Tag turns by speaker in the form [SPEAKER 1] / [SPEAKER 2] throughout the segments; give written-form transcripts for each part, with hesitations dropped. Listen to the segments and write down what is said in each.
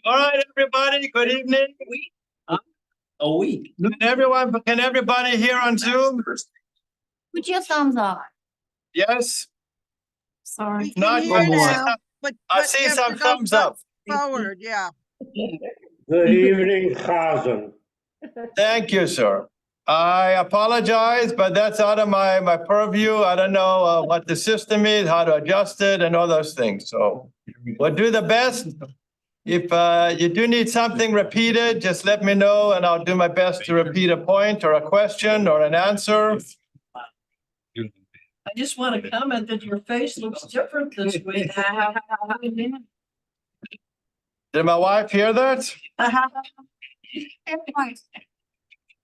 [SPEAKER 1] All right, everybody, good evening.
[SPEAKER 2] A week.
[SPEAKER 1] Can everybody hear on Zoom?
[SPEAKER 3] Put your thumbs up.
[SPEAKER 1] Yes?
[SPEAKER 3] Sorry.
[SPEAKER 1] Not
[SPEAKER 4] Here
[SPEAKER 1] yet.
[SPEAKER 4] now,
[SPEAKER 1] I
[SPEAKER 4] but
[SPEAKER 1] see
[SPEAKER 4] you have
[SPEAKER 1] some
[SPEAKER 4] to go
[SPEAKER 1] thumbs up.
[SPEAKER 4] Forward, yeah.
[SPEAKER 5] Good evening, Chazen.
[SPEAKER 1] Thank you, sir. I apologize, but that's out of my purview. I don't know what the system is, how to adjust it and all those things. So we'll do the best. If you do need something repeated, just let me know and I'll do my best to repeat a point or a question or an answer.
[SPEAKER 2] I just want to comment that your face looks different this week.
[SPEAKER 1] Did my wife hear that?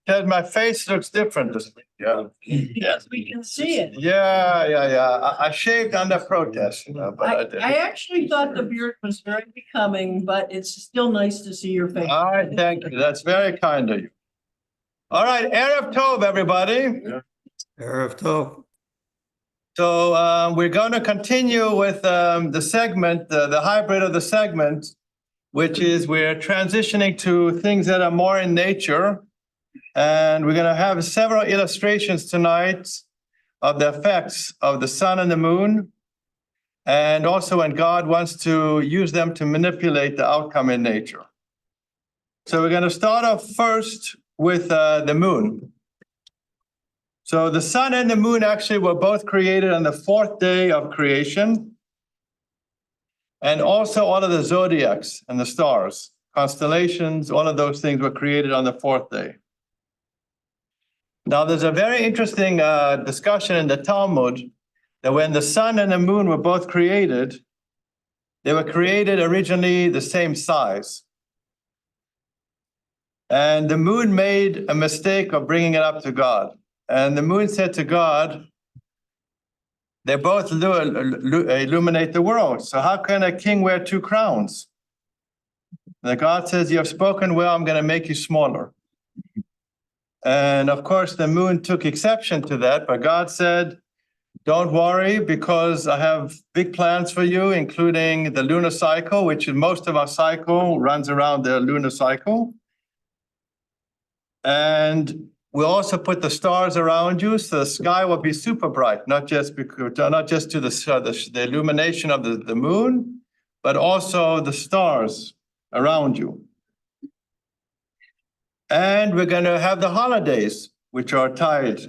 [SPEAKER 1] Said my face looks different this week. Yeah.
[SPEAKER 2] Yes, we can see it.
[SPEAKER 1] Yeah. I shaved under protest, but I did.
[SPEAKER 2] I actually thought the beard was very becoming, but it's still nice to see your face.
[SPEAKER 1] All right, thank you. That's very kind of you. All right, Erev Tov, everybody.
[SPEAKER 5] Erev Tov.
[SPEAKER 1] So we're going to continue with the segment, the hybrid of the segment, which is we're transitioning to things that are more in nature. And we're going to have several illustrations tonight of the effects of the sun and the moon, and also when God wants to use them to manipulate the outcome in nature. So we're going to start off first with the moon. So the sun and the moon actually were both created on the fourth day of creation. And also all of the zodiacs and the stars, constellations, all of those things were created on the fourth day. Now, there's a very interesting discussion in the Talmud that when the sun and the moon were both created, they were created originally the same size. And the moon made a mistake of bringing it up to God. And the moon said to God, they both illuminate the world. So how can a king wear two crowns? And God says, you have spoken well, I'm going to make you smaller. And of course, the moon took exception to that, but God said, don't worry, because I have big plans for you, including the lunar cycle, which is most of our cycle runs around the lunar cycle. And we'll also put the stars around you, so the sky will be super bright, not just to the illumination of the moon, but also the stars around you. And we're going to have the holidays, which are tied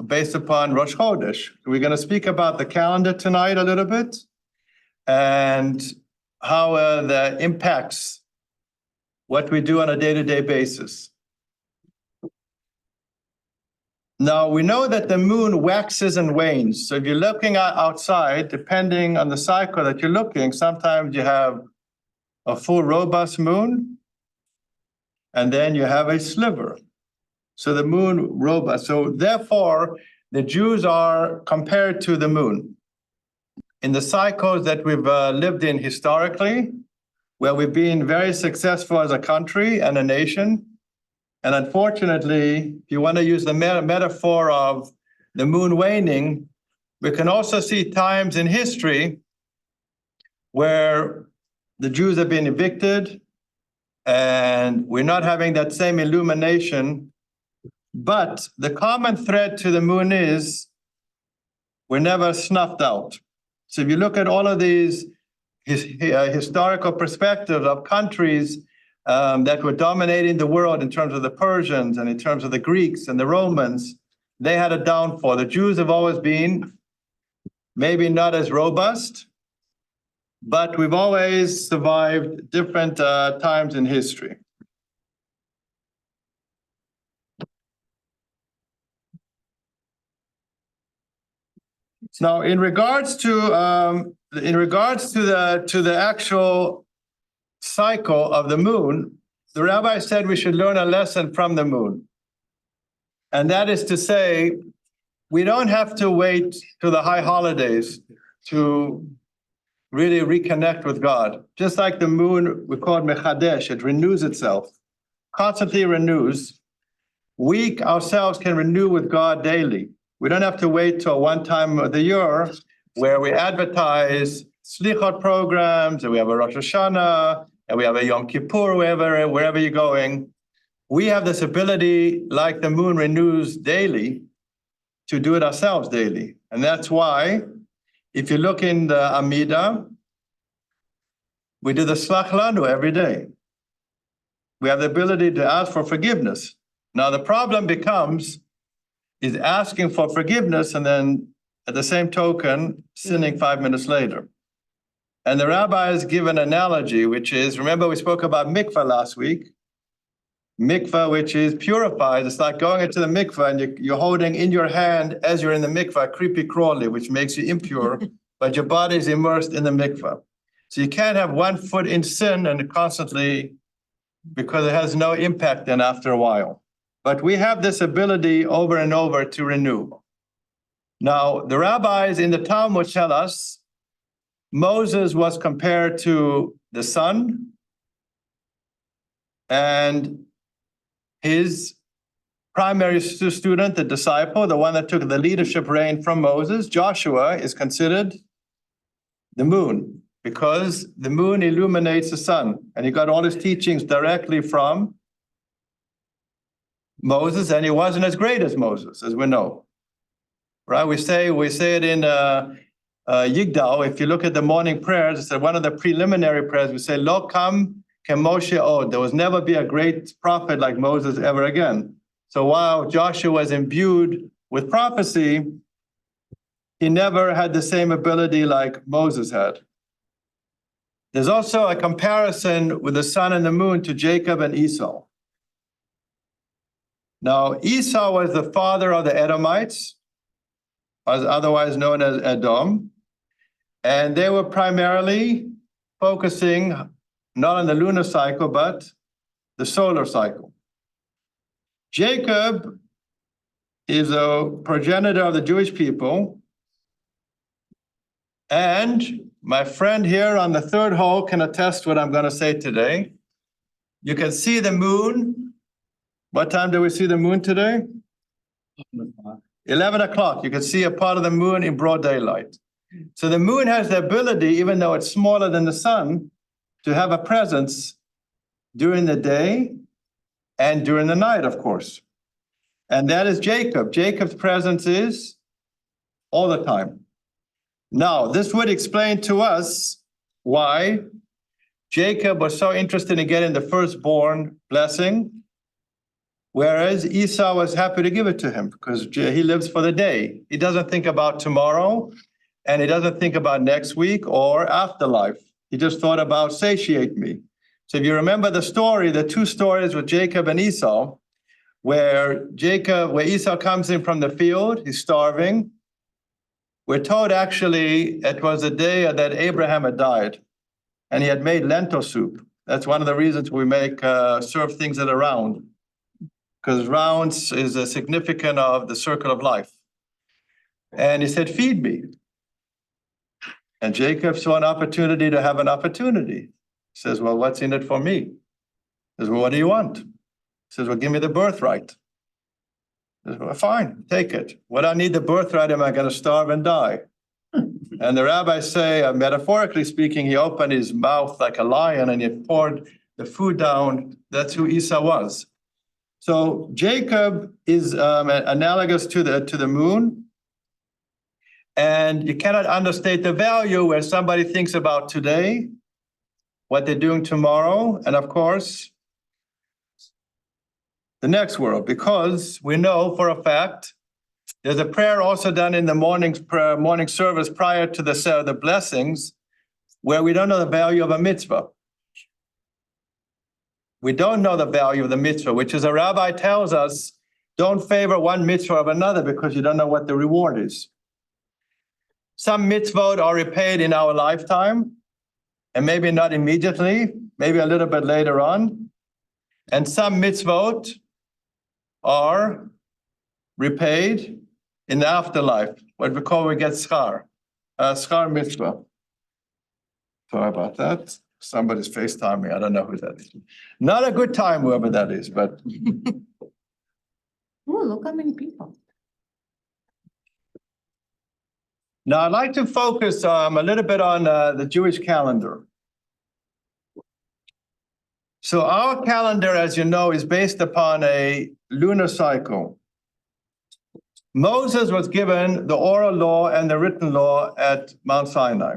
[SPEAKER 1] based upon Rosh Chodesh. We're going to speak about the calendar tonight a little bit and how that impacts what we do on a day-to-day basis. Now, we know that the moon waxes and wanes. So if you're looking outside, depending on the cycle that you're looking, sometimes you have a full robust moon, and then you have a sliver. So the moon robust. So therefore, the Jews are compared to the moon. In the cycles that we've lived in historically, where we've been very successful as a country and a nation. And unfortunately, if you want to use the metaphor of the moon waning, we can also see times in history where the Jews have been evicted, and we're not having that same illumination. But the common thread to the moon is we're never snuffed out. So if you look at all of these historical perspectives of countries that were dominating the world in terms of the Persians and in terms of the Greeks and the Romans, they had a downfall. The Jews have always been maybe not as robust, but we've always survived different times in history. Now, in regards to the actual cycle of the moon, the rabbi said we should learn a lesson from the moon, and that is to say, we don't have to wait to the high holidays to really reconnect with God. Just like the moon, we call it mechadesh, it renews itself, constantly renews. We ourselves can renew with God daily. We don't have to wait till one time of the year where we advertise slichot programs, and we have a Rosh Hashanah, and we have a Yom Kippur, wherever you're going. We have this ability, like the moon renews daily, to do it ourselves daily. And that's why, if you look in the Amida, we do the Slach Lanu every day. We have the ability to ask for forgiveness. Now, the problem becomes is asking for forgiveness and then, at the same token, sinning 5 minutes later. And the rabbis give an analogy, which is, remember we spoke about mikvah last week? Mikvah, which is purified. It's like going into the mikvah and you're holding in your hand as you're in the mikvah, creepy crawly, which makes you impure, but your body is immersed in the mikvah. So you can't have one foot in sin and constantly, because it has no impact then after a while. But we have this ability over and over to renew. Now, the rabbis in the Talmud tell us Moses was compared to the sun, and his primary student, the disciple, the one that took the leadership reign from Moses, Joshua, is considered the moon, because the moon illuminates the sun, and he got all his teachings directly from Moses, and he wasn't as great as Moses, as we know. Right? We say it in Yigdal. If you look at the morning prayers, it's one of the preliminary prayers. We say, "Lo kam Moshe od." There was never be a great prophet like Moses ever again. So while Joshua was imbued with prophecy, he never had the same ability like Moses had. There's also a comparison with the sun and the moon to Jacob and Esau. Now, Esau was the father of the Edomites, otherwise known as Edom, and they were primarily focusing not on the lunar cycle, but the solar cycle. Jacob is a progenitor of the Jewish people, and my friend here on the third hole can attest what I'm going to say today. You can see the moon. What time do we see the moon today? 11 o'clock. You can see a part of the moon in broad daylight. So the moon has the ability, even though it's smaller than the sun, to have a presence during the day and during the night, of course. And that is Jacob. Jacob's presence is all the time. Now, this would explain to us why Jacob was so interested in getting the firstborn blessing, whereas Esau was happy to give it to him because he lives for the day. He doesn't think about tomorrow, and he doesn't think about next week or afterlife. He just thought about satiate me. So if you remember the story, the two stories with Jacob and Esau, where Esau comes in from the field, he's starving. We're told actually it was the day that Abraham had died, and he had made lentil soup. That's one of the reasons we serve things that are round, because rounds is a significant of the circle of life. And he said, "Feed me." And Jacob saw an opportunity to have an opportunity. He says, "Well, what's in it for me?" He says, "Well, what do you want?" He says, "Well, give me the birthright." He says, "Well, fine, take it. What I need the birthright, am I going to starve and die?" And the rabbis say, metaphorically speaking, he opened his mouth like a lion and he poured the food down. That's who Esau was. So Jacob is analogous to the moon. And you cannot understate the value where somebody thinks about today, what they're doing tomorrow, and of course, the next world, because we know for a fact there's a prayer also done in the morning service prior to the blessings, where we don't know the value of a mitzvah. We don't know the value of the mitzvah, which is a rabbi tells us, don't favor one mitzvah of another because you don't know what the reward is. Some mitzvot are repaid in our lifetime, and maybe not immediately, maybe a little bit later on. And some mitzvot are repaid in the afterlife, what we get schar mitzvah. Sorry about that. Somebody's FaceTime me. I don't know who that is. Not a good time, whoever that is, but.
[SPEAKER 3] Oh, look how many people.
[SPEAKER 1] Now, I'd like to focus a little bit on the Jewish calendar. So our calendar, as you know, is based upon a lunar cycle. Moses was given the oral law and the written law at Mount Sinai.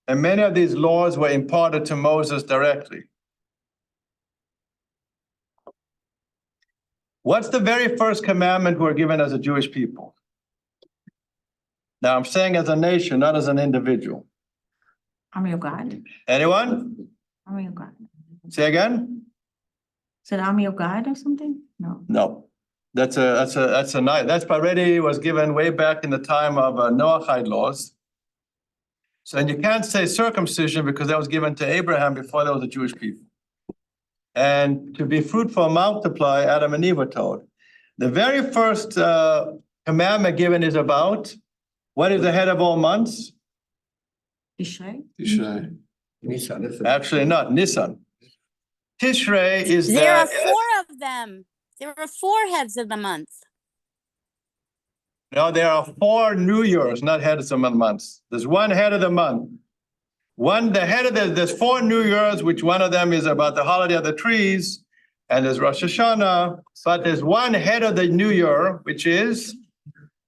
[SPEAKER 1] And many of these laws were imparted to Moses directly. What's the very first commandment we're given as a Jewish people? Now, I'm saying as a nation, not as an individual.
[SPEAKER 3] I'm your God.
[SPEAKER 1] Anyone?
[SPEAKER 3] I'm your God.
[SPEAKER 1] Say again?
[SPEAKER 3] Said I'm your God or something? No.
[SPEAKER 1] No. That's already was given way back in the time of Noahide laws. So, and you can't say circumcision because that was given to Abraham before there was a Jewish people. And to be fruitful, multiply, Adam and Eve were told. The very first commandment given is about what is the head of all months?
[SPEAKER 3] Tishrei?
[SPEAKER 1] Actually not, Nisan. Tishrei is
[SPEAKER 4] There are
[SPEAKER 1] the,
[SPEAKER 4] 4 of them. There are 4 heads of the month.
[SPEAKER 1] no, there are 4 New Years, not heads of months. There's one head of the month. There's 4 New Years, which one of them is about the holiday of the trees, and there's Rosh Hashanah, but there's one head of the New Year, which is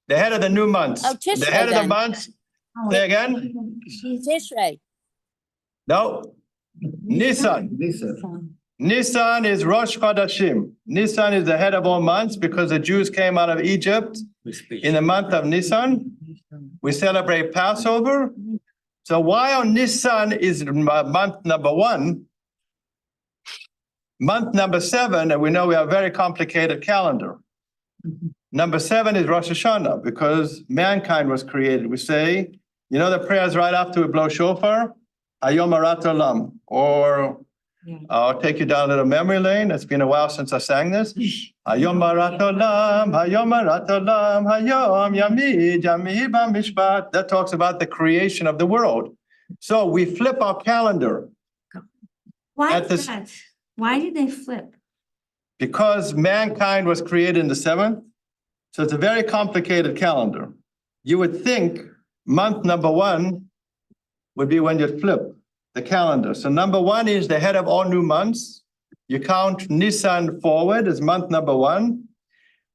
[SPEAKER 1] the head of the new months.
[SPEAKER 4] Oh, Tishrei
[SPEAKER 1] The head of the
[SPEAKER 4] then.
[SPEAKER 1] months, say again?
[SPEAKER 4] Tishrei.
[SPEAKER 1] No, Nisan. Nisan is Rosh Chodashim. Nisan is the head of all months because the Jews came out of Egypt in the month of Nisan. We celebrate Passover. So while Nisan is month number 1, month number 7, and we know we have a very complicated calendar. Number 7 is Rosh Hashanah because mankind was created. We say, you know, the prayers right after we blow shofar, Hayom Arat Olam, or I'll take you down a little memory lane. It's been a while since I sang this. Hayom Arat Olam, Hayom Arat Olam, Hayom Yamid, Yamid B'Mishpat. That talks about the creation of the world. So we flip our calendar.
[SPEAKER 3] Why
[SPEAKER 1] At
[SPEAKER 3] is
[SPEAKER 1] this-
[SPEAKER 3] that? Why did they flip?
[SPEAKER 1] Because mankind was created in the 7th, so it's a very complicated calendar. You would think month number 1 would be when you flip the calendar. So number 1 is the head of all new months. You count Nisan forward as month number 1.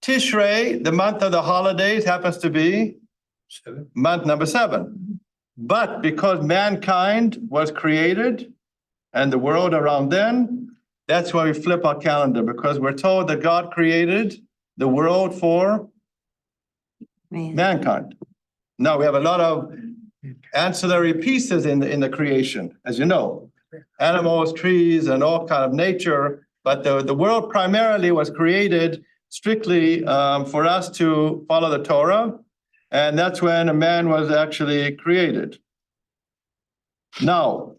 [SPEAKER 1] Tishrei, the month of the holidays, happens to be month number 7. But because mankind was created and the world around then, that's why we flip our calendar, because we're told that God created the world for mankind. Now, we have a lot of ancillary pieces in the creation, as you know, animals, trees, and all kind of nature. But the world primarily was created strictly for us to follow the Torah. And that's when a man was actually created. Now,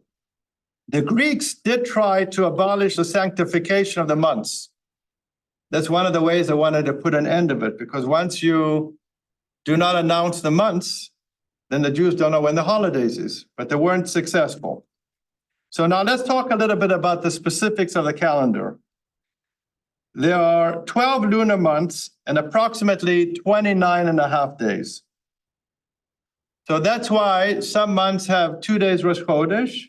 [SPEAKER 1] the Greeks did try to abolish the sanctification of the months. That's one of the ways they wanted to put an end of it, because once you do not announce the months, then the Jews don't know when the holidays is, but they weren't successful. So now let's talk a little bit about the specifics of the calendar. There are 12 lunar months and approximately 29 and a half days. So that's why some months have 2 days Rosh Chodesh,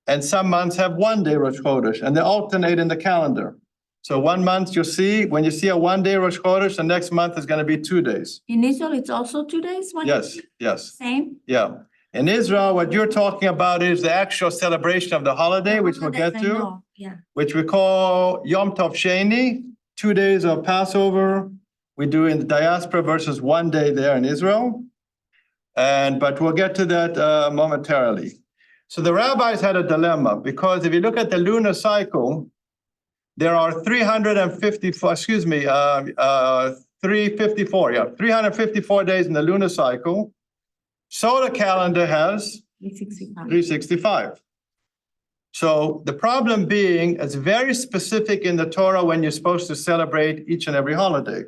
[SPEAKER 1] and some months have 1 day Rosh Chodesh, and they alternate in the calendar. So 1 month you'll see, when you see a 1 day Rosh Chodesh, the next month is going to be 2 days.
[SPEAKER 3] In Israel, it's also 2 days?
[SPEAKER 1] Yes, yes,
[SPEAKER 3] Same?
[SPEAKER 1] yeah. In Israel, what you're talking about is the actual celebration of the holiday, which we'll get
[SPEAKER 3] I
[SPEAKER 1] to,
[SPEAKER 3] know, yeah.
[SPEAKER 1] which we call Yom Tov Sheni, 2 days of Passover. We do in the diaspora versus 1 day there in Israel. But we'll get to that momentarily. So the rabbis had a dilemma, because if you look at the lunar cycle, there are 354 days in the lunar cycle. Solar calendar has
[SPEAKER 3] 365.
[SPEAKER 1] 365. So the problem being, it's very specific in the Torah when you're supposed to celebrate each and every holiday.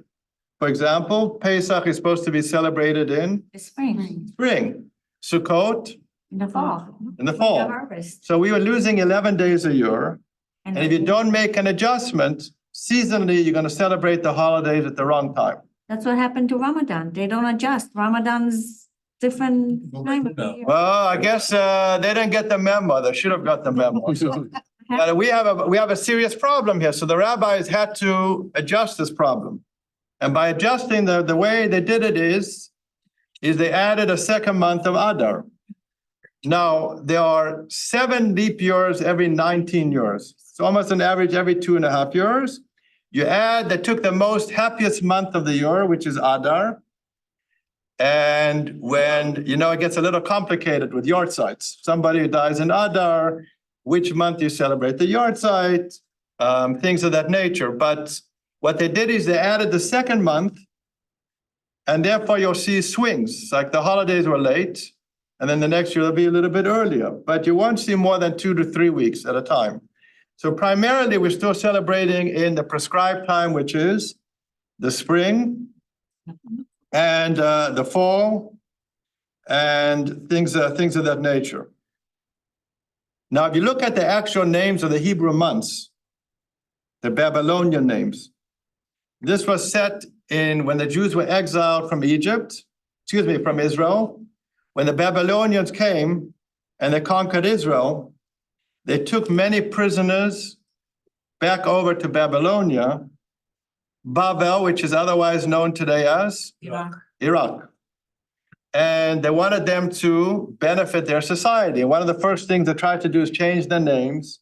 [SPEAKER 1] For example, Pesach is supposed to be celebrated in
[SPEAKER 3] The spring,
[SPEAKER 1] spring, Sukkot
[SPEAKER 3] in the fall.
[SPEAKER 1] in the
[SPEAKER 3] The
[SPEAKER 1] fall.
[SPEAKER 3] harvest.
[SPEAKER 1] So we were losing 11 days a year. And if you don't make an adjustment, seasonally, you're going to celebrate the holidays at the wrong time.
[SPEAKER 3] That's what happened to Ramadan. They don't adjust. Ramadan's different time of the year.
[SPEAKER 1] Well, I guess they didn't get the memo. They should have got the memo. So But we have a serious problem here. So the rabbis had to adjust this problem. And by adjusting the way they did it is they added a second month of Adar. Now, there are 7 leap years every 19 years. It's almost an average every 2.5 years. They took the most happiest month of the year, which is Adar. And when, it gets a little complicated with yard sites. Somebody who dies in Adar, which month you celebrate the yard site, things of that nature. But what they did is they added the second month, and therefore you'll see swings, like the holidays were late, and then the next year they'll be a little bit earlier, but you won't see more than 2 to 3 weeks at a time. So primarily, we're still celebrating in the prescribed time, which is the spring and the fall and things of that nature. Now, if you look at the actual names of the Hebrew months, the Babylonian names, this was set in when the Jews were exiled from from Israel. When the Babylonians came and they conquered Israel, they took many prisoners back over to Babylonia, Babel, which is otherwise known today as Iraq. And they wanted them to benefit their society. And one of the first things they tried to do is change their names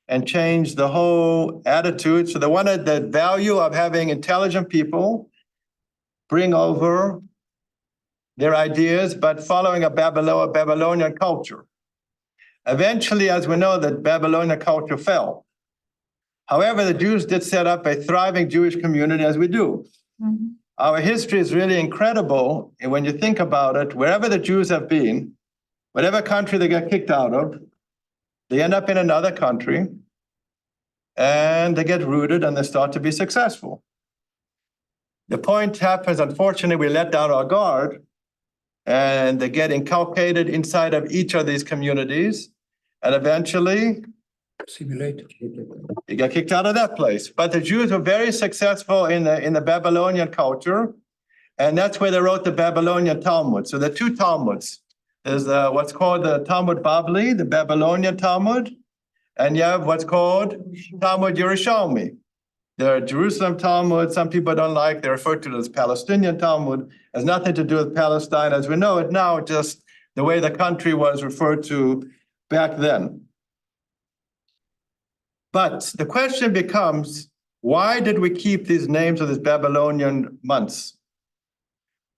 [SPEAKER 1] and change the whole attitude. So they wanted the value of having intelligent people bring over their ideas, but following a Babylonian culture. Eventually, as we know, that Babylonian culture fell. However, the Jews did set up a thriving Jewish community, as we do.
[SPEAKER 3] Mhm.
[SPEAKER 1] Our history is really incredible. And when you think about it, wherever the Jews have been, whatever country they get kicked out of, they end up in another country and they get rooted and they start to be successful. The point happens, unfortunately, we let down our guard and they get inculcated inside of each of these communities. And eventually, you get kicked out of that place. But the Jews were very successful in the Babylonian culture. And that's where they wrote the Babylonian Talmud. So there are 2 Talmuds. There's what's called the Talmud Bavli, the Babylonian Talmud. And you have what's called Talmud Yerushalmi. There are Jerusalem Talmud, some people don't like, they're referred to as Palestinian Talmud. It has nothing to do with Palestine as we know it now, just the way the country was referred to back then. But the question becomes, why did we keep these names of these Babylonian months?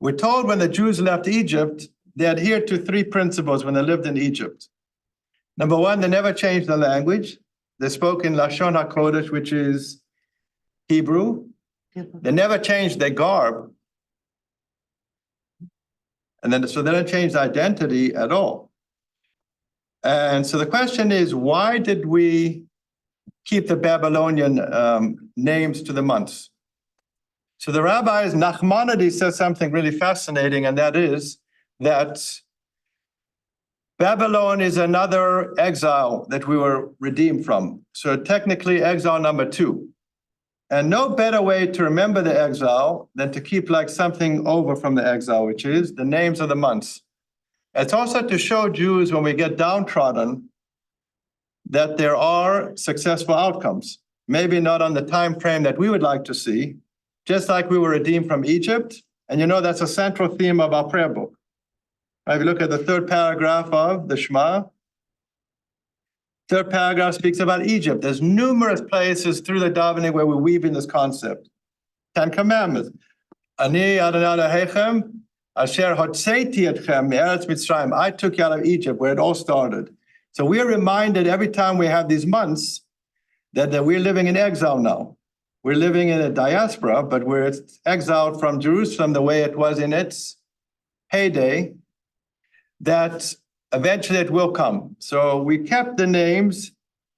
[SPEAKER 1] We're told when the Jews left Egypt, they adhered to 3 principles when they lived in Egypt. Number 1, they never changed the language. They spoke in Lashon HaKodesh, which is Hebrew. They never changed their garb. So they didn't change the identity at all. And so the question is, why did we keep the Babylonian names to the months? So the rabbis, Nachmanides says something really fascinating, and that is that Babylon is another exile that we were redeemed from. So technically exile number 2. And no better way to remember the exile than to keep like something over from the exile, which is the names of the months. It's also to show Jews when we get downtrodden that there are successful outcomes. Maybe not on the time frame that we would like to see, just like we were redeemed from Egypt. And that's a central theme of our prayer book. If you look at the 3rd paragraph of the Shema, 3rd paragraph speaks about Egypt. There's numerous places through the davening where we weave in this concept. 10 Commandments. Ani Adonai Elohechem, asher hotzeiti etchem me'eretz Mitzrayim. I took you out of Egypt, where it all started. So we are reminded every time we have these months that we're living in exile now. We're living in a diaspora, but we're exiled from Jerusalem the way it was in its heyday, that eventually it will come. So we kept the names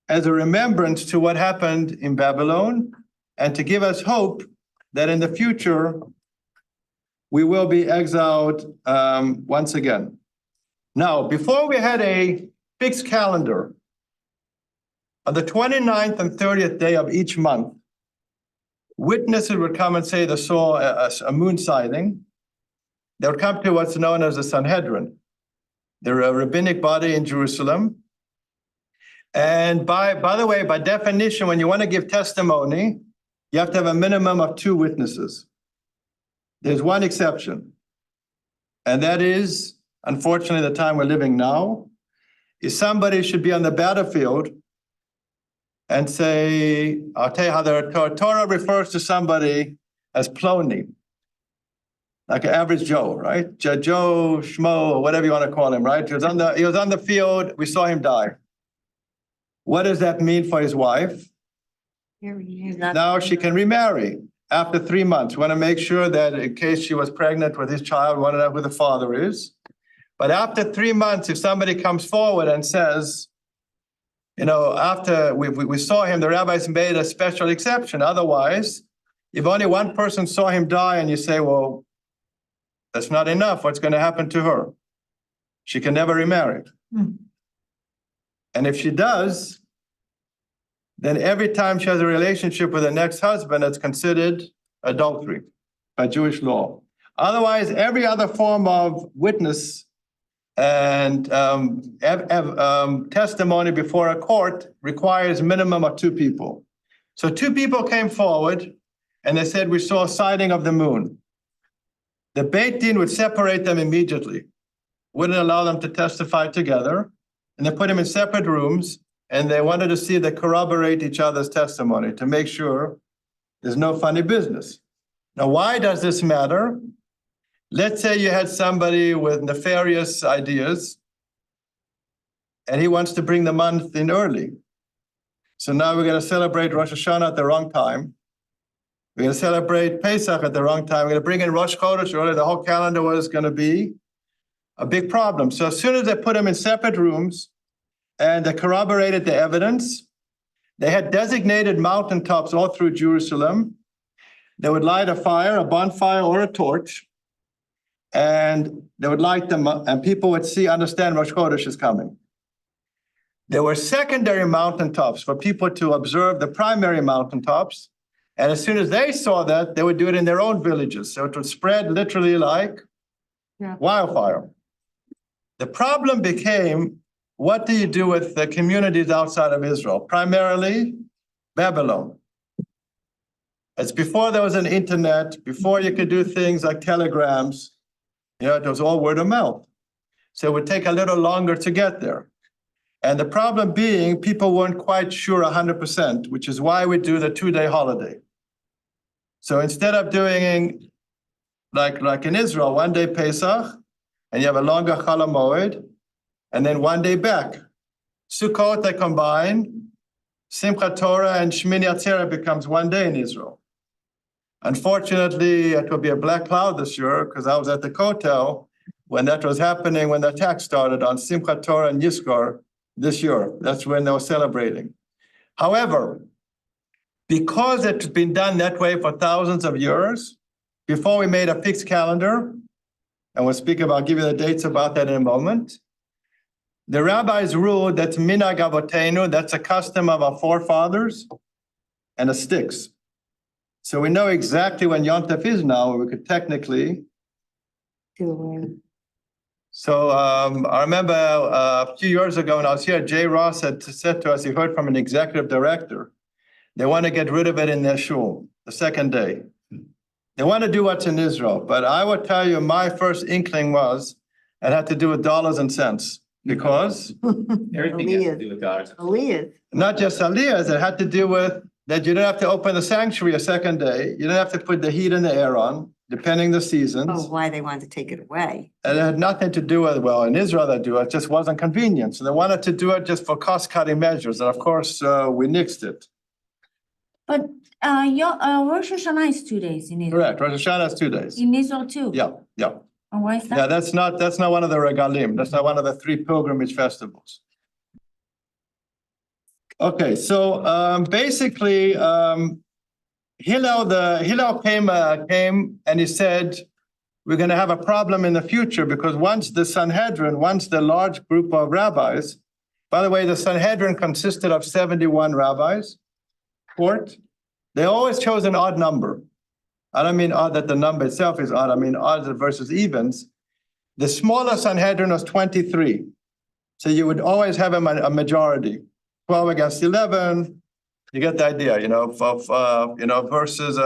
[SPEAKER 1] as a remembrance to what happened in Babylon and to give us hope that in the future we will be exiled once again. Now, before we had a fixed calendar, on the 29th and 30th day of each month, witnesses would come and say they saw a moon sighting. They would come to what's known as the Sanhedrin. They're a rabbinic body in Jerusalem. And by the way, by definition, when you want to give testimony, you have to have a minimum of 2 witnesses. There's one exception. And that is, unfortunately, the time we're living now, is somebody should be on the battlefield and say, I'll tell you how the Torah refers to somebody as Ploni, like an average Joe, right? Joe, Schmo, or whatever you want to call him, right? He was on the field, we saw him die. What does that mean for his wife? Now she can remarry after 3 months. We want to make sure that in case she was pregnant with his child, we want to know who the father is. But after 3 months, if somebody comes forward and says, you know, after we saw him, the rabbis made a special exception. Otherwise, if only one person saw him die and you say, well, that's not enough, what's going to happen to her? She can never remarry. And if she does, then every time she has a relationship with the next husband, it's considered adultery by Jewish law. Otherwise, every other form of witness and testimony before a court requires minimum of 2 people. So 2 people came forward and they said, we saw a sighting of the moon. The Beit Din would separate them immediately, wouldn't allow them to testify together, and they put them in separate rooms, and they wanted to see they corroborate each other's testimony to make sure there's no funny business. Now, why does this matter? Let's say you had somebody with nefarious ideas, and he wants to bring the month in early. So now we're going to celebrate Rosh Hashanah at the wrong time. We're going to celebrate Pesach at the wrong time. We're going to bring in Rosh Chodesh early. The whole calendar was going to be a big problem. So as soon as they put them in separate rooms and they corroborated the evidence, they had designated mountaintops all through Jerusalem. They would light a fire, a bonfire, or a torch, and they would light them up, and people would understand Rosh Chodesh is coming. There were secondary mountaintops for people to observe the primary mountaintops. And as soon as they saw that, they would do it in their own villages. So it would spread literally like wildfire. The problem became, what do you do with the communities outside of Israel? Primarily Babylon. It's before there was an internet, before you could do things like telegrams. You know, it was all word of mouth. So it would take a little longer to get there. And the problem being, people weren't quite sure 100%, which is why we do the 2-day holiday. So instead of doing like in Israel, 1 day Pesach, and you have a longer Chol Hamoed, and then 1 day back. Sukkot, they combine. Simchat Torah and Shmini Atzeret becomes 1 day in Israel. Unfortunately, it will be a black cloud this year because I was at the Kotel when that was happening, when the attack started on Simchat Torah and Yizkor this year. That's when they were celebrating. However, because it's been done that way for thousands of years, before we made a fixed calendar, and we'll speak about, give you the dates about that in a moment, the rabbis ruled that minhag avotenu, that's a custom of our forefathers, and it sticks. So we know exactly when Yom Tov is now, we could technically. So I remember a few years ago when I was here, Jay Ross had said to us, he heard from an executive director, they want to get rid of it in their shul, the second day. They want to do what's in Israel. But I would tell you, my first inkling was it had to do with dollars and cents. Because
[SPEAKER 6] Everything has to do with dollars.
[SPEAKER 1] not just aliyahs, it had to do with that you don't have to open the sanctuary a second day. You don't have to put the heat and the air on, depending the seasons.
[SPEAKER 3] Why they wanted to take it away.
[SPEAKER 1] And it had nothing to do with, well, in Israel they do it, just wasn't convenient. So they wanted to do it just for cost-cutting measures. And of course, we nixed it.
[SPEAKER 3] But your Rosh Hashanah is 2 days in Israel.
[SPEAKER 1] Correct. Rosh Hashanah is 2 days.
[SPEAKER 3] In Israel too.
[SPEAKER 1] Yeah, yeah.
[SPEAKER 3] And why is
[SPEAKER 1] Yeah,
[SPEAKER 3] that?
[SPEAKER 1] that's not one of the regalim. That's not one of the 3 pilgrimage festivals. Okay, so basically, Hillel came and he said, we're going to have a problem in the future because once the Sanhedrin, once the large group of rabbis, by the way, the Sanhedrin consisted of 71 rabbis, court, they always chose an odd number. I don't mean odd that the number itself is odd. I mean odds versus evens. The smaller Sanhedrin was 23. So you would always have a majority, 12 against 11. You get the idea, versus,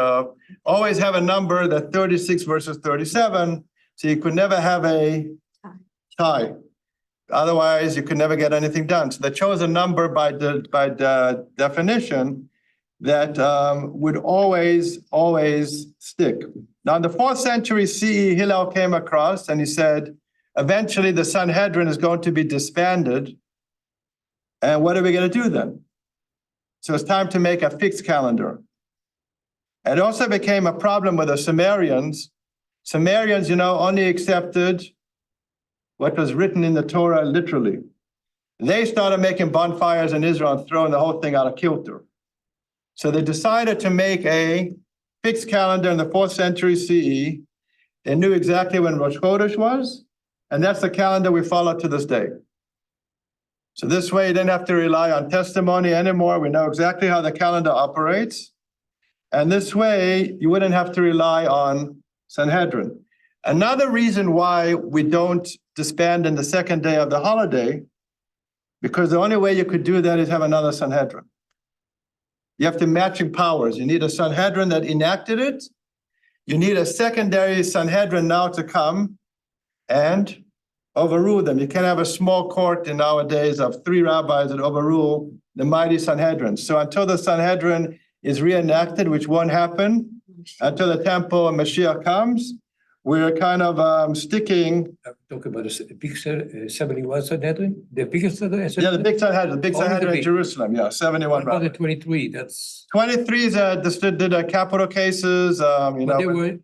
[SPEAKER 1] always have a number that 36 versus 37. So you could never have a tie. Otherwise, you could never get anything done. So they chose a number by the definition that would always stick. Now, in the 4th century CE, Hillel came across and he said, eventually the Sanhedrin is going to be disbanded. And what are we going to do then? So it's time to make a fixed calendar. It also became a problem with the Sumerians. Sumerians, only accepted what was written in the Torah literally. They started making bonfires in Israel and throwing the whole thing out of kilter. So they decided to make a fixed calendar in the 4th century CE. They knew exactly when Rosh Chodesh was, and that's the calendar we follow to this day. So this way, you didn't have to rely on testimony anymore. We know exactly how the calendar operates. And this way, you wouldn't have to rely on Sanhedrin. Another reason why we don't disband in the 2nd day of the holiday, because the only way you could do that is have another Sanhedrin. You have to matching powers. You need a Sanhedrin that enacted it. You need a secondary Sanhedrin now to come and overrule them. You can't have a small court in nowadays of 3 rabbis that overrule the mighty Sanhedrin. So until the Sanhedrin is reenacted, which won't happen until the temple and Mashiach comes, we're kind of sticking.
[SPEAKER 7] Talk about the big 71 Sanhedrin, the biggest Sanhedrin.
[SPEAKER 1] Yeah, the big Sanhedrin,
[SPEAKER 7] Only the
[SPEAKER 1] in
[SPEAKER 7] big.
[SPEAKER 1] Jerusalem. Yeah, 71
[SPEAKER 7] What about the
[SPEAKER 1] rabbis.
[SPEAKER 7] 23? That's
[SPEAKER 1] 23 is did capital cases.
[SPEAKER 7] but they were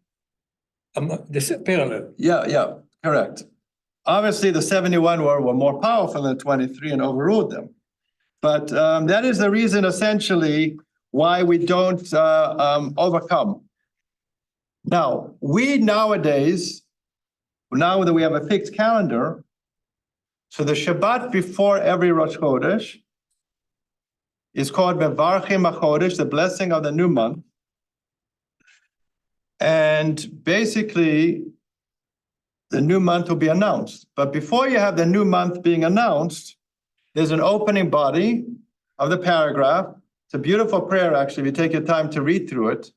[SPEAKER 7] this parallel.
[SPEAKER 1] Yeah, correct. Obviously, the 71 were more powerful than 23 and overruled them. But that is the reason essentially why we don't overcome. Now, we nowadays, now that we have a fixed calendar, so the Shabbat before every Rosh Chodesh is called Mevarchim HaChodesh, the blessing of the new month. And basically, the new month will be announced. But before you have the new month being announced, there's an opening body of the paragraph. It's a beautiful prayer, actually, if you take your time to read through it.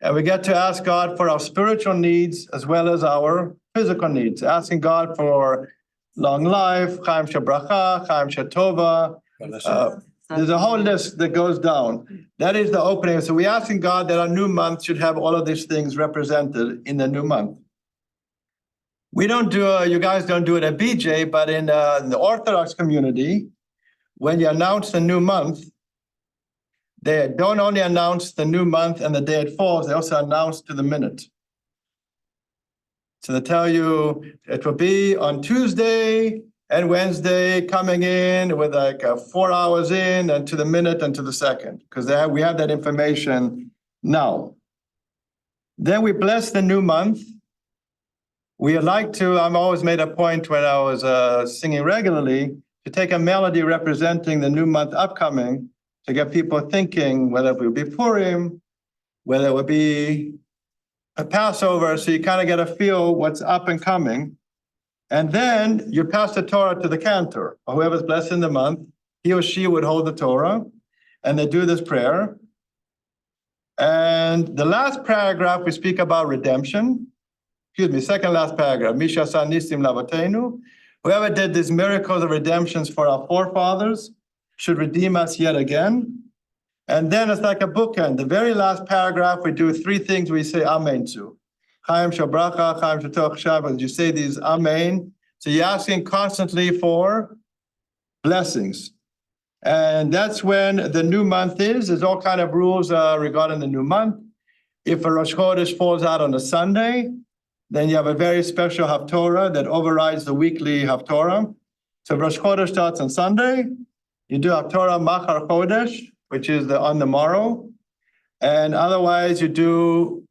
[SPEAKER 1] And we get to ask God for our spiritual needs as well as our physical needs, asking God for long life, Chaim Shabracha, Chaim Shatova. There's a whole list that goes down. That is the opening. So we're asking God that our new month should have all of these things represented in the new month. We don't do, you guys don't do it at BJ, but in the Orthodox community, when you announce the new month, they don't only announce the new month and the day it falls, they also announce to the minute. So they tell you it will be on Tuesday and Wednesday coming in with like 4 hours in and to the minute and to the second, because we have that information now. Then we bless the new month. We like to, I'm always made a point when I was singing regularly, to take a melody representing the new month upcoming to get people thinking, whether it will be Purim, whether it will be a Passover, so you kind of get a feel what's up and coming. And then you pass the Torah to the Cantor, or whoever's blessed in the month, he or she would hold the Torah, and they do this prayer. And the last paragraph, we speak about redemption. Second last paragraph, Misha San Nisim Lavatenu. Whoever did these miracles of redemptions for our forefathers should redeem us yet again. And then it's like a bookend. The very last paragraph, we do 3 things we say Amen to. Chaim Shabracha, Chaim Shatoch Shabbat. You say these Amen. So you're asking constantly for blessings. And that's when the new month is. There's all kind of rules regarding the new month. If a Rosh Chodesh falls out on a Sunday, then you have a very special Haftorah that overrides the weekly Haftorah. So Rosh Chodesh starts on Sunday. You do Haftorah Machar Chodesh, which is on the morrow. And otherwise you do,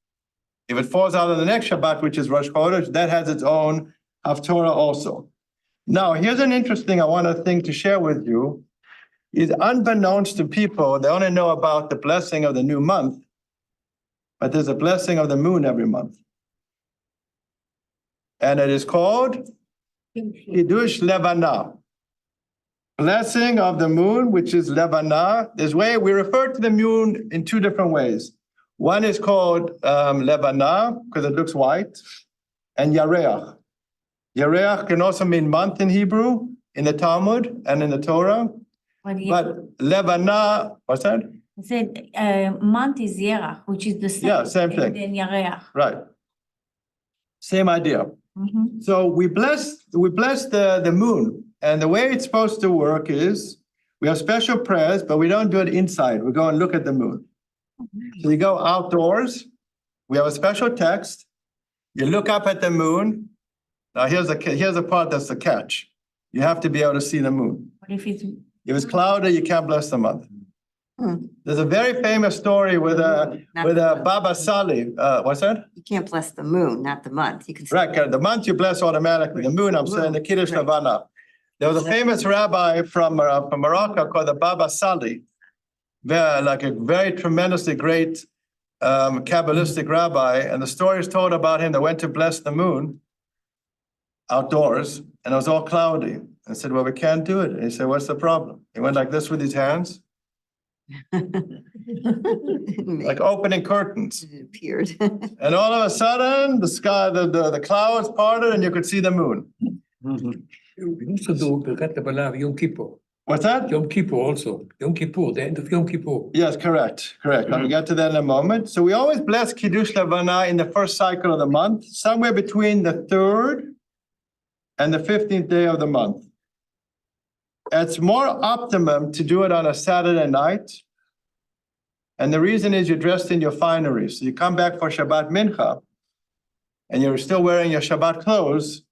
[SPEAKER 1] if it falls out on the next Shabbat, which is Rosh Chodesh, that has its own Haftorah also. Now, here's an interesting thing to share with you. Is unbeknownst to people, they only know about the blessing of the new month, but there's a blessing of the moon every month. And it is called Kiddush Levana. blessing of the moon, which is Levana. We refer to the moon in two different ways. One is called Levana, because it looks white, and Yareach. Yareach can also mean month in Hebrew, in the Talmud and in the Torah. But Levana, what's that?
[SPEAKER 3] I said, month is Yerach, which is the same.
[SPEAKER 1] Yeah, same thing.
[SPEAKER 3] And then Yareach.
[SPEAKER 1] Right. Same idea.
[SPEAKER 3] Mhm.
[SPEAKER 1] So we bless the moon. And the way it's supposed to work is we have special prayers, but we don't do it inside. We go and look at the moon. So you go outdoors. We have a special text. You look up at the moon. Now here's the part that's the catch. You have to be able to see the moon.
[SPEAKER 3] But if it's,
[SPEAKER 1] If it's cloudy, you can't bless the month. There's a very famous story with Baba Sali. What's that?
[SPEAKER 8] You can't bless the moon, not the month. You can.
[SPEAKER 1] Right, the month you bless automatically. The moon, I'm saying, the Kiddush
[SPEAKER 8] Right.
[SPEAKER 1] Levana. There was a famous rabbi from Morocco called the Baba Sali. Like a very tremendously great Kabbalistic rabbi. And the story is told about him that went to bless the moon outdoors, and it was all cloudy. I said, well, we can't do it. And he said, what's the problem? He went like this with his hands, like opening curtains.
[SPEAKER 8] It appeared.
[SPEAKER 1] And all of a sudden, the sky, the clouds parted and you could see the moon.
[SPEAKER 7] We also do Birkat Balav Yom Kippur.
[SPEAKER 1] What's that?
[SPEAKER 7] Yom Kippur also. Yom Kippur, the end of Yom Kippur.
[SPEAKER 1] Yes, correct. I'll get to that in a moment. So we always bless Kiddush Levana in the first cycle of the month, somewhere between the 3rd and the 15th day of the month. It's more optimum to do it on a Saturday night. And the reason is you're dressed in your finery. So you come back for Shabbat Mincha and you're still wearing your Shabbat clothes.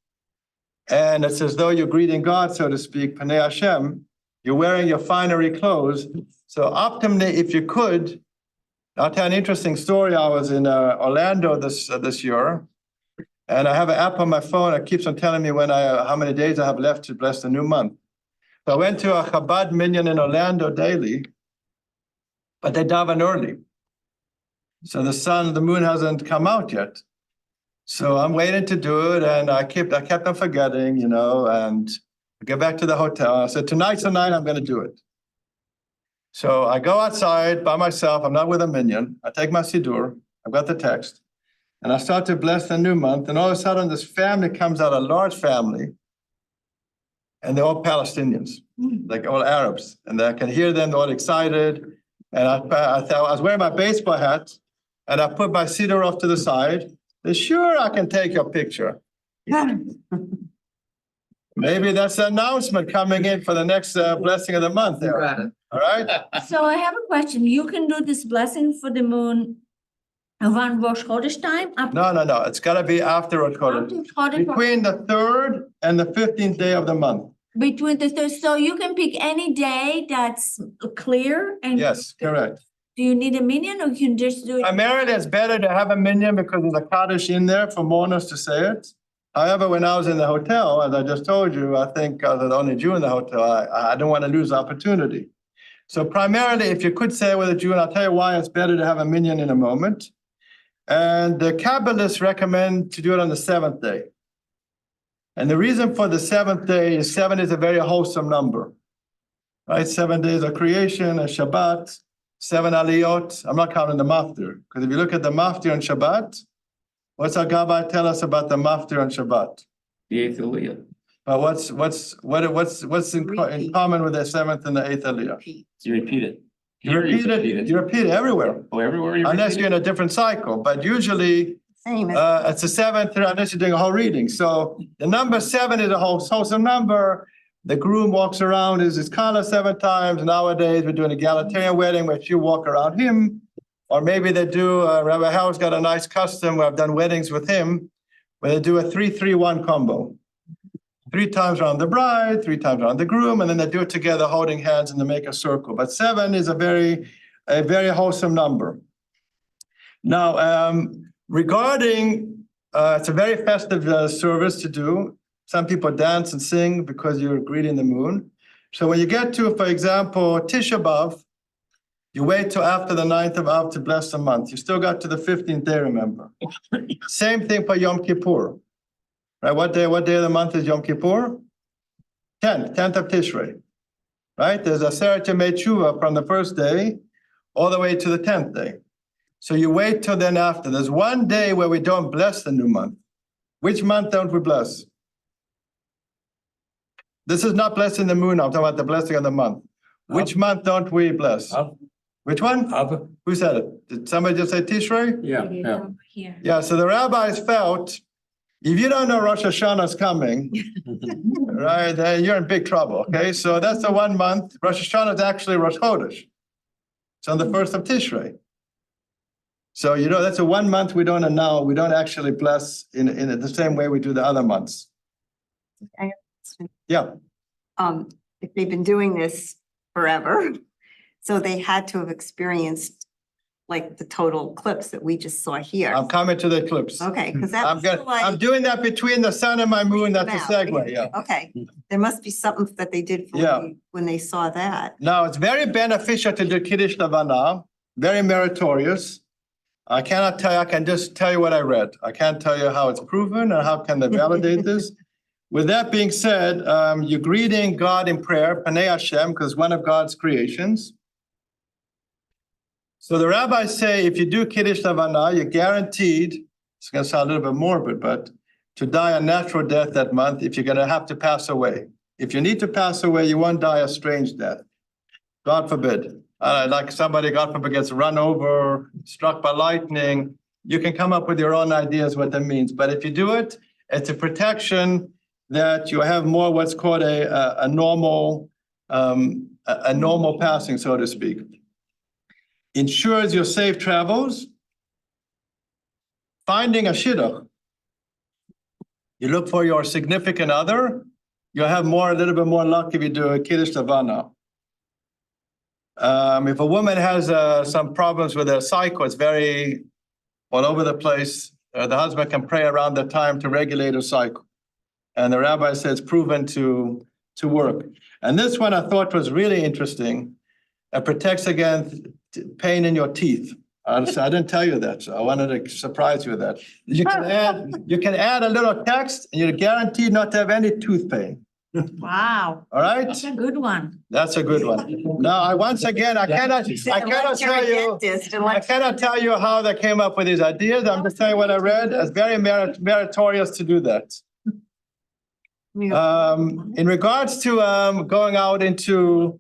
[SPEAKER 1] And it's as though you're greeting God, so to speak, Panei Hashem. You're wearing your finery clothes. So optimally, if you could, I'll tell an interesting story. I was in Orlando this year. And I have an app on my phone that keeps on telling me how many days I have left to bless the new month. So I went to a Chabad minyan in Orlando daily, but they daven early. So the moon hasn't come out yet. So I'm waiting to do it, and I kept on forgetting, and I get back to the hotel. I said, tonight's the night I'm going to do it. So I go outside by myself. I'm not with a minyan. I take my siddur. I've got the text. And I start to bless the new month. And all of a sudden, this family comes out, a large family. And they're all Palestinians, like all Arabs. And I can hear them, they're all excited. And I was wearing my baseball hat. And I put my siddur off to the side. They said, sure, I can take your picture. Maybe that's the announcement coming in for the next blessing of the month there. All right?
[SPEAKER 3] so I have a question. You can do this blessing for the moon around Rosh Chodesh time?
[SPEAKER 1] No. It's got to be after Rosh Chodesh. Between the 3rd and the 15th day of the month.
[SPEAKER 3] Between the third, so you can pick any day that's clear and.
[SPEAKER 1] Yes, correct.
[SPEAKER 3] Do you need a minyan or you can just do it?
[SPEAKER 1] Primarily, it's better to have a minyan because there's a Kaddish in there for mourners to say it. However, when I was in the hotel, as I just told you, I think I was the only Jew in the hotel. I don't want to lose the opportunity. So primarily, if you could say it with a Jew, and I'll tell you why it's better to have a minyan in a moment. And the Kabbalists recommend to do it on the 7th day. And the reason for the 7th day is 7 is a very wholesome number, right? 7 days of creation, a Shabbat, 7 aliyot. I'm not counting the maftir, because if you look at the maftir on Shabbat, what's our Gabbai tell us about the maftir on Shabbat?
[SPEAKER 6] The eighth aliyah.
[SPEAKER 1] But what's in common with the 7th and the 8th aliyah?
[SPEAKER 6] You repeat it.
[SPEAKER 1] You repeat it everywhere,
[SPEAKER 6] Oh, everywhere you
[SPEAKER 1] unless
[SPEAKER 6] repeat
[SPEAKER 1] you're
[SPEAKER 6] it?
[SPEAKER 1] in a different cycle. But usually,
[SPEAKER 8] Same as.
[SPEAKER 1] it's the 7th, unless you're doing a whole reading. So the number 7 is a wholesome number. The groom walks around his collar 7 times. Nowadays, we're doing a egalitarian wedding where you walk around him. Or maybe they do, Rabbi Howard's got a nice custom where I've done weddings with him, where they do a 3-3-1 combo. 3 times around the bride, 3 times around the groom, and then they do it together holding hands and they make a circle. But 7 is a very wholesome number. Now, regarding, it's a very festive service to do. Some people dance and sing because you're greeting the moon. So when you get to, for example, Tisha B'Av, you wait till after the 9th of Av to bless the month. You still got to the 15th day, remember. Same thing for Yom Kippur. Right? What day of the month is Yom Kippur? 10th of Tishrei. right? There's a Aseret Yemei Tshuva from the first day all the way to the 10th day. So you wait till then after. There's one day where we don't bless the new month. Which month don't we bless? This is not blessing the moon. I'm talking about the blessing of the month. Which month don't we bless?
[SPEAKER 7] Av,
[SPEAKER 1] Which one?
[SPEAKER 7] Av,
[SPEAKER 1] Who said it? Did somebody just say Tishrei?
[SPEAKER 6] Yeah.
[SPEAKER 3] Here.
[SPEAKER 1] Yeah, so the rabbis felt, if you don't know Rosh Hashanah is coming, right, then you're in big trouble, okay? So that's the 1 month. Rosh Hashanah is actually Rosh Chodesh. It's on the 1st of Tishrei. So, that's a 1 month we don't annul. We don't actually bless in the same way we do the other months. Yeah,
[SPEAKER 8] If they've been doing this forever, so they had to have experienced like the total eclipse that we just saw here.
[SPEAKER 1] I'm coming to the eclipse.
[SPEAKER 8] Okay, because that
[SPEAKER 1] I'm
[SPEAKER 8] was
[SPEAKER 1] I'm doing that between the sun and my moon. That's a segue, yeah.
[SPEAKER 8] Okay, there must be something that they did for
[SPEAKER 1] Yeah.
[SPEAKER 8] when they saw that.
[SPEAKER 1] Now, it's very beneficial to do Kiddush Levana, very meritorious. I cannot tell you, I can just tell you what I read. I can't tell you how it's proven or how can they validate this. With that being said, you're greeting God in prayer, Panei Hashem, because one of God's creations. So the rabbis say, if you do Kiddush Levana, you're guaranteed, it's going to sound a little bit morbid, but to die a natural death that month if you're going to have to pass away. If you need to pass away, you won't die a strange death. God forbid. Like somebody, God forbid, gets run over, struck by lightning. You can come up with your own ideas what that means. But if you do it, it's a protection that you have more what's called a normal passing, so to speak. Ensures your safe travels. Finding a shidduch. You look for your significant other. You'll have a little bit more luck if you do a Kiddush Levana. If a woman has some problems with her cycle, it's very all over the place. The husband can pray around the time to regulate her cycle. And the rabbi says proven to work. And this one I thought was really interesting. It protects against pain in your teeth. I didn't tell you that, so I wanted to surprise you with that. You can add a little text, and you're guaranteed not to have any tooth pain.
[SPEAKER 3] Wow,
[SPEAKER 1] All right,
[SPEAKER 3] that's a good one.
[SPEAKER 1] that's a good one. Now, I cannot tell you how they came up with these ideas. I'm just telling you what I read. It's very meritorious to do that. In regards to going out into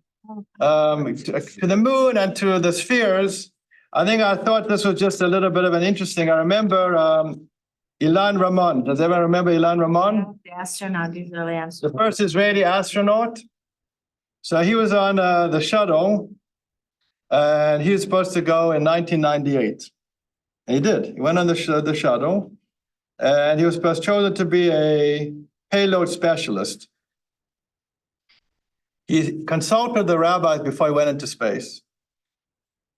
[SPEAKER 1] to the moon and to the spheres, I thought this was just a little bit of an interesting. I remember Ilan Ramon. Does everyone remember Ilan Ramon?
[SPEAKER 3] The astronaut usually answers.
[SPEAKER 1] The first Israeli astronaut. So he was on the shuttle, and he was supposed to go in 1998. And he did. He went on the shuttle, and he was chosen to be a payload specialist. He consulted the rabbis before he went into space.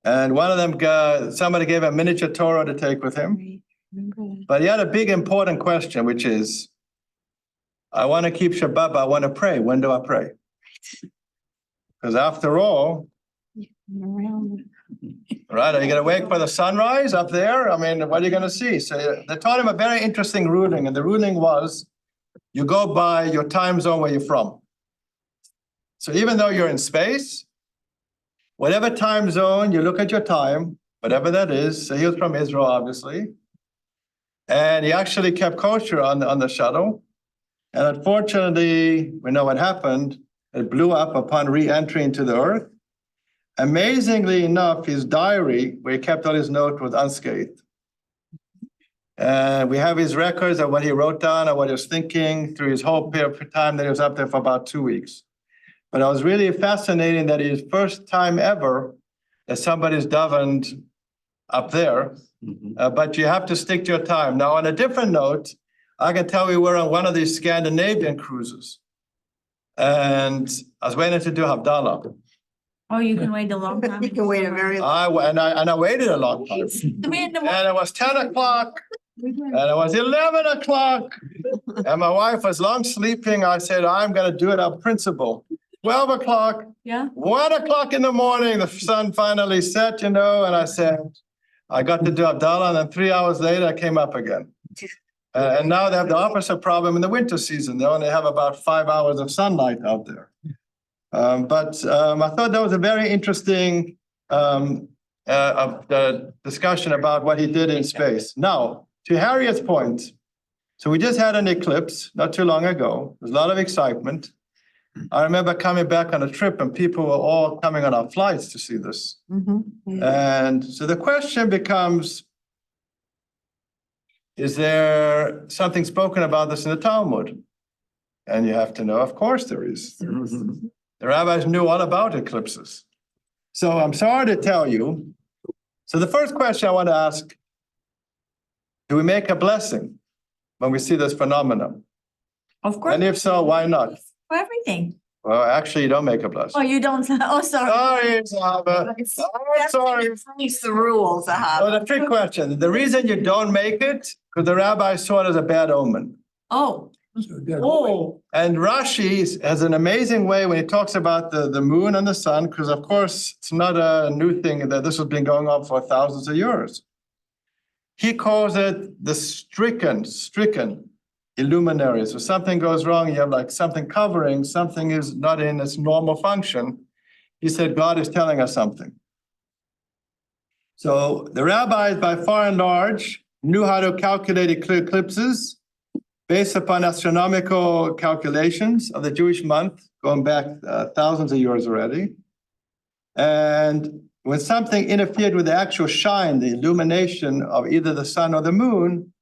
[SPEAKER 1] And one of them, somebody gave a miniature Torah to take with him. But he had a big important question, which is, I want to keep Shabbat, but I want to pray. When do I pray? Because after all, right, are you going to wait for the sunrise up there? I mean, what are you going to see? So they taught him a very interesting ruling. And the ruling was, you go by your time zone where you're from. So even though you're in space, whatever time zone, you look at your time, whatever that is. So he was from Israel, obviously. And he actually kept kosher on the shuttle. And unfortunately, we know what happened. It blew up upon re-entry into the earth. Amazingly enough, his diary, where he kept all his notes, was unscathed. And we have his records of what he wrote down and what he was thinking through his whole period of time that he was up there for about 2 weeks. But it was really fascinating that his first time ever that somebody's davened up there. But you have to stick to your time. Now, on a different note, I can tell we were on one of these Scandinavian cruises. And I was waiting to do Havdalah.
[SPEAKER 3] Oh, you can wait a long time.
[SPEAKER 8] You can wait a very long.
[SPEAKER 1] I waited a long time. And it was 10 o'clock. And it was 11 o'clock. And my wife was long sleeping. I said, I'm going to do it on principle. 12 o'clock.
[SPEAKER 3] Yeah.
[SPEAKER 1] 1 o'clock in the morning, the sun finally set, and I said, I got to do Havdalah, and then 3 hours later, I came up again. And now they have the opposite problem in the winter season. They only have about 5 hours of sunlight out there. But I thought that was a very interesting discussion about what he did in space. Now, to Harriet's point, so we just had an eclipse not too long ago. There's a lot of excitement. I remember coming back on a trip and people were all coming on our flights to see this. And so the question becomes, is there something spoken about this in the Talmud? And you have to know, of course there is. The rabbis knew all about eclipses. So I'm sorry to tell you. So the first question I want to ask, do we make a blessing when we see this phenomenon?
[SPEAKER 3] Of course,
[SPEAKER 1] And if so, why not?
[SPEAKER 3] for everything.
[SPEAKER 1] Well, actually, you don't make a blessing.
[SPEAKER 3] Oh, you don't, oh, sorry.
[SPEAKER 1] Sorry, Zahaba. Oh, sorry.
[SPEAKER 8] Change the rules,
[SPEAKER 1] Well, the trick question, the reason you don't make it, because the rabbi saw it as a bad omen.
[SPEAKER 3] Oh,
[SPEAKER 7] So they're-
[SPEAKER 3] oh,
[SPEAKER 1] And Rashi has an amazing way when he talks about the moon and the sun, because of course, it's not a new thing that this has been going on for thousands of years. He calls it the stricken illuminaries. If something goes wrong, you have like something covering, something is not in its normal function. He said, God is telling us something. So the rabbis, by far and large, knew how to calculate eclipses based upon astronomical calculations of the Jewish month, going back thousands of years already. And when something interfered with the actual shine, the illumination of either the sun or the moon,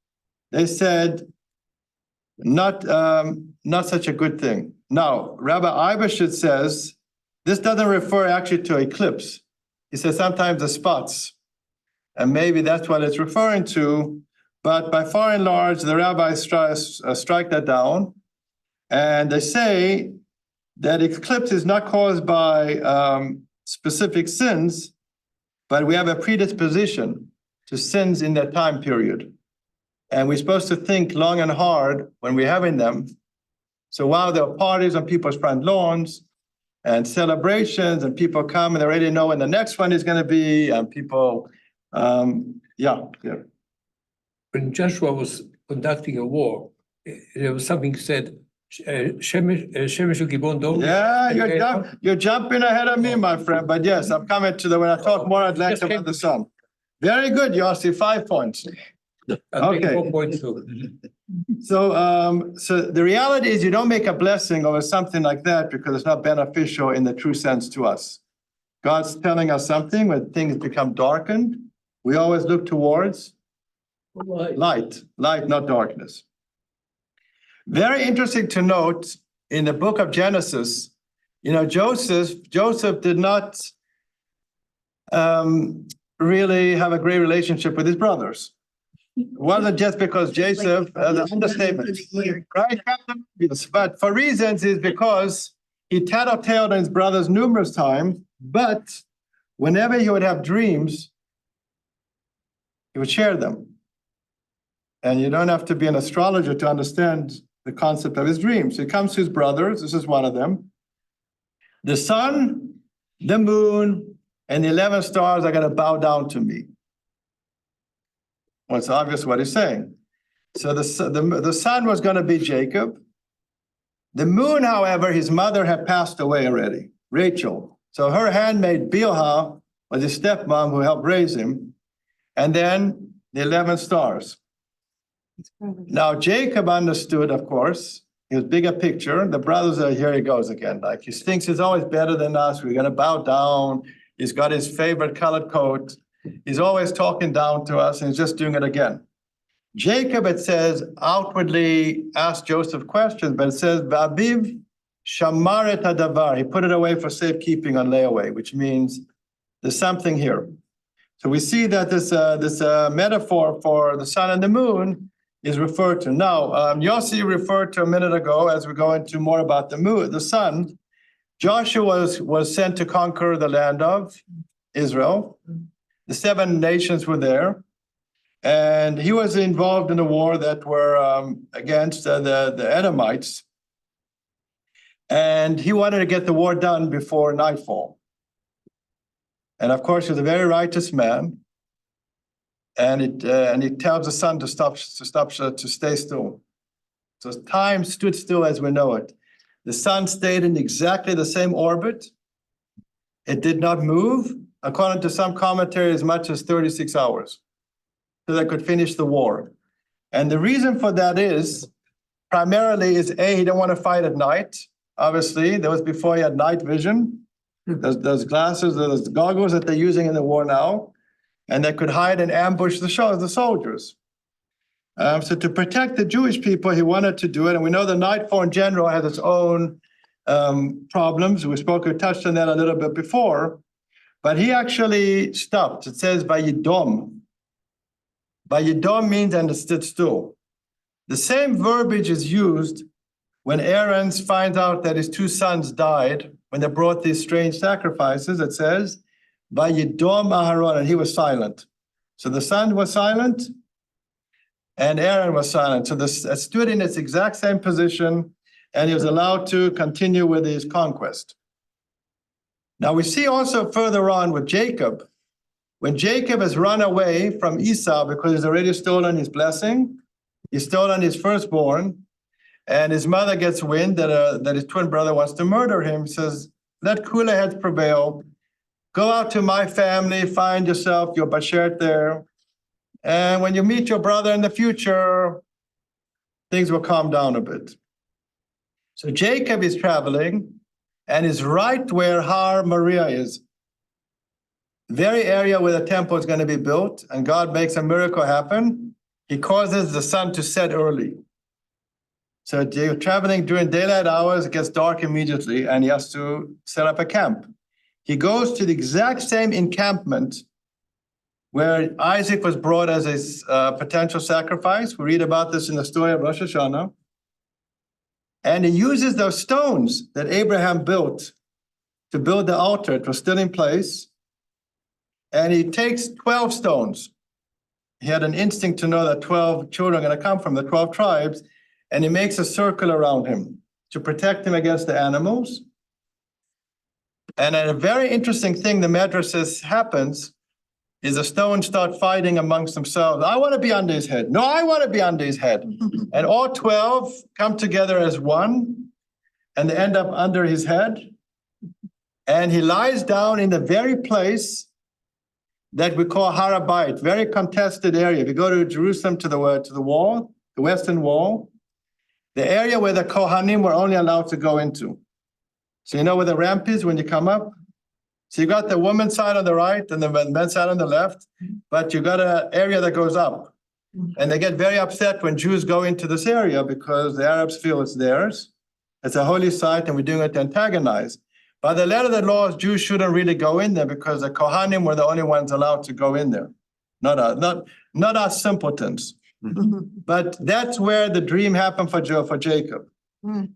[SPEAKER 1] they said, not such a good thing. Now, Rabbi Eibeshit says, this doesn't refer actually to eclipse. He says sometimes the spots, and maybe that's what it's referring to. But by far and large, the rabbis strike that down. And they say that eclipse is not caused by specific sins, but we have a predisposition to sins in that time period. And we're supposed to think long and hard when we're having them. So while there are parties on people's front lawns and celebrations, and people come and they already know when the next one is going to be, and people, yeah.
[SPEAKER 7] When Joshua was conducting a war, there was something said, Shemesh Gibon Dom.
[SPEAKER 1] Yeah, you're jumping ahead of me, my friend. But yes, I'm coming to when I talk more at length about the sun. Very good, Yossi, 5 points.
[SPEAKER 7] I'll take
[SPEAKER 1] Okay.
[SPEAKER 7] 4 points too.
[SPEAKER 1] So the reality is you don't make a blessing over something like that because it's not beneficial in the true sense to us. God's telling us something when things become darkened. We always look towards light, not darkness. Very interesting to note in the book of Genesis, Joseph did not really have a great relationship with his brothers. It wasn't just because Joseph, the understatement, right? But for reasons is because he tattletailed on his brothers numerous times, but whenever he would have dreams, he would share them. And you don't have to be an astrologer to understand the concept of his dreams. He comes to his brothers, this is one of them. The sun, the moon, and the 11 stars are going to bow down to me. Well, it's obvious what he's saying. So the sun was going to be Jacob. The moon, however, his mother had passed away already, Rachel. So her handmaid Bilhah was his stepmom who helped raise him. And then the 11 stars. Now, Jacob understood, of course, his bigger picture. The brothers are, here he goes again. Like he thinks he's always better than us. We're going to bow down. He's got his favorite colored coat. He's always talking down to us and he's just doing it again. Jacob, it says, outwardly asked Joseph questions, but it says, V'aviv shamar et hadavar. He put it away for safekeeping on layaway, which means there's something here. So we see that this metaphor for the sun and the moon is referred to. Now, Yossi referred to a minute ago, as we go into more about the moon, the sun. Joshua was sent to conquer the land of Israel. The 7 nations were there. And he was involved in a war that were against the Edomites. And he wanted to get the war done before nightfall. And of course, he's a very righteous man. And he tells the sun to stay still. So time stood still as we know it. The sun stayed in exactly the same orbit. It did not move, according to some commentary, as much as 36 hours. So they could finish the war. And the reason for that is primarily is A, he didn't want to fight at night. Obviously, that was before he had night vision. Those glasses, those goggles that they're using in the war now, and they could hide and ambush the soldiers. So to protect the Jewish people, he wanted to do it. And we know the nightfall in general has its own problems. We touched on that a little bit before, but he actually stopped. It says by Yidom. By Yidom means and it stood still. The same verbiage is used when Aaron finds out that his two sons died, when they brought these strange sacrifices. It says, by Yidom Aharon, and he was silent. So the son was silent, and Aaron was silent. So this stood in its exact same position, and he was allowed to continue with his conquest. Now we see also further on with Jacob, when Jacob has run away from Esau because he's already stolen his blessing, he's stolen his firstborn, and his mother gets wind that his twin brother wants to murder him. He says, let cooler heads prevail. Go out to my family, find yourself your bashert there. And when you meet your brother in the future, things will calm down a bit. So Jacob is traveling and is right where Har Moriah is. Very area where the temple is going to be built, and God makes a miracle happen. He causes the sun to set early. So you're traveling during daylight hours, it gets dark immediately, and he has to set up a camp. He goes to the exact same encampment where Isaac was brought as his potential sacrifice. We read about this in the story of Rosh Hashanah. And he uses those stones that Abraham built to build the altar. It was still in place. And he takes 12 stones. He had an instinct to know that 12 children are going to come from the 12 tribes. And he makes a circle around him to protect him against the animals. And a very interesting thing the Medrash says happens is the stones start fighting amongst themselves. I want to be under his head. No, I want to be under his head. And all 12 come together as one, and they end up under his head. And he lies down in the very place that we call Har HaBayit, very contested area. If you go to Jerusalem to the wall, the western wall, the area where the Kohanim were only allowed to go into. So you know where the ramp is when you come up? So you got the woman's side on the right and the men's side on the left, but you got an area that goes up. And they get very upset when Jews go into this area because the Arabs feel it's theirs. It's a holy site and we're doing it to antagonize. By the letter of the laws, Jews shouldn't really go in there because the Kohanim were the only ones allowed to go in there. Not us simpletons. But that's where the dream happened for Jacob.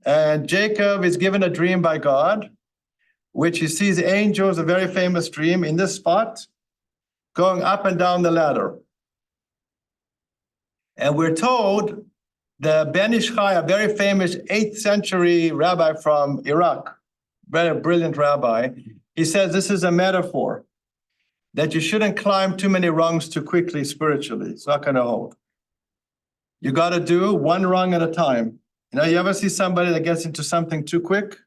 [SPEAKER 1] And Jacob is given a dream by God, which he sees angels, a very famous dream, in this spot, going up and down the ladder. And we're told the Ben Ish Chai, a very famous 8th century rabbi from Iraq, very brilliant rabbi, he says this is a metaphor, that you shouldn't climb too many rungs too quickly spiritually. It's not going to hold. You got to do one rung at a time. You know, you ever see somebody that gets into something too quick?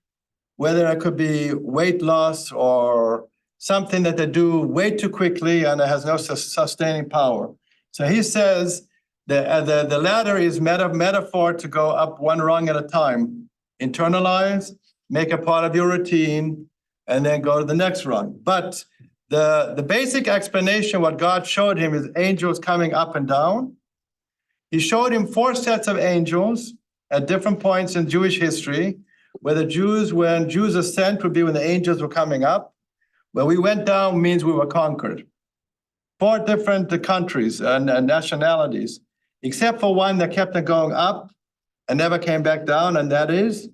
[SPEAKER 1] Whether it could be weight loss or something that they do way too quickly and it has no sustaining power. So he says the ladder is metaphor to go up one rung at a time. Internalize, make a part of your routine, and then go to the next rung. But the basic explanation, what God showed him, is angels coming up and down. He showed him 4 sets of angels at different points in Jewish history, where when Jews ascent would be when the angels were coming up. Where we went down means we were conquered. 4 different countries and nationalities, except for one that kept on going up and never came back down, and that is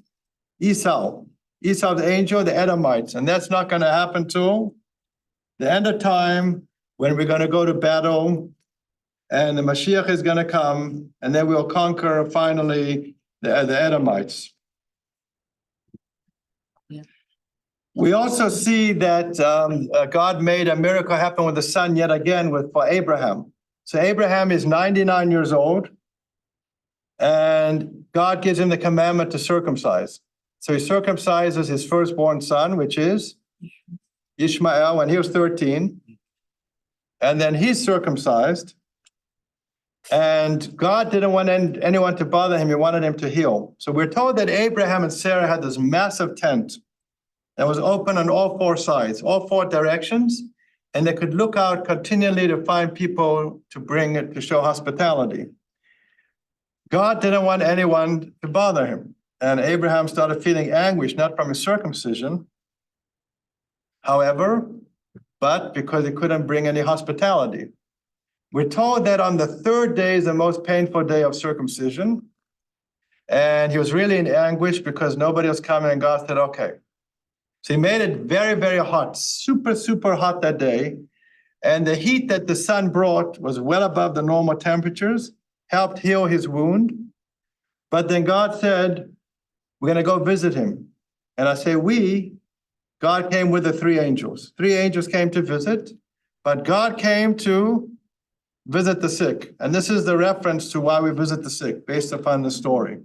[SPEAKER 1] Esau. Esau, the angel, the Edomites. And that's not going to happen till the end of time, when we're going to go to battle and the Mashiach is going to come, and then we'll conquer finally the Edomites.
[SPEAKER 4] Yeah.
[SPEAKER 1] We also see that God made a miracle happen with the son yet again for Abraham. So Abraham is 99 years old, and God gives him the commandment to circumcise. So he circumcises his firstborn son, which is Ishmael, when he was 13. And then he's circumcised. And God didn't want anyone to bother him. He wanted him to heal. So we're told that Abraham and Sarah had this massive tent that was open on all four sides, all four directions. And they could look out continually to find people to bring it, to show hospitality. God didn't want anyone to bother him. And Abraham started feeling anguish, not from his circumcision, however, but because he couldn't bring any hospitality. We're told that on the third day is the most painful day of circumcision. And he was really in anguish because nobody was coming, and God said, okay. So he made it very, very hot, super, super hot that day. And the heat that the sun brought was well above the normal temperatures, helped heal his wound. But then God said, we're going to go visit him. And I say, God came with the three angels. Three angels came to visit, but God came to visit the sick. And this is the reference to why we visit the sick, based upon the story.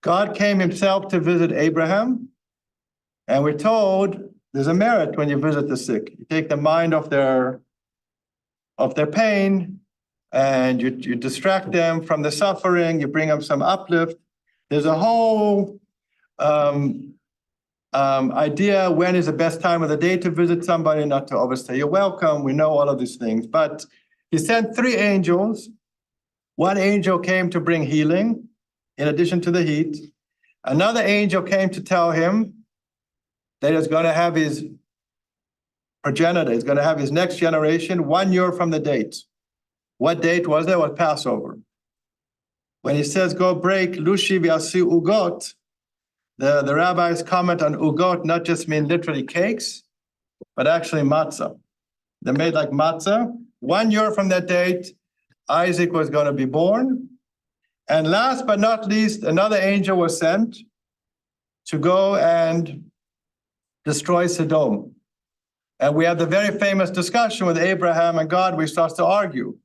[SPEAKER 1] God came himself to visit Abraham. And we're told there's a merit when you visit the sick. You take the mind off their pain, and you distract them from the suffering, you bring them some uplift. There's a whole idea when is the best time of the day to visit somebody, not to overstay your welcome. We know all of these things, but he sent three angels. One angel came to bring healing, in addition to the heat. Another angel came to tell him that he's going to have his progenitor, he's going to have his next generation 1 year from the date. What date was that? Was Passover. When he says, go break Lushi v'asi ugot, the rabbis comment on ugot not just mean literally cakes, but actually matzah. They're made like matzah. 1 year from that date, Isaac was going to be born. And last but not least, another angel was sent to go and destroy Sodom. And we have the very famous discussion with Abraham and God, where he starts to argue.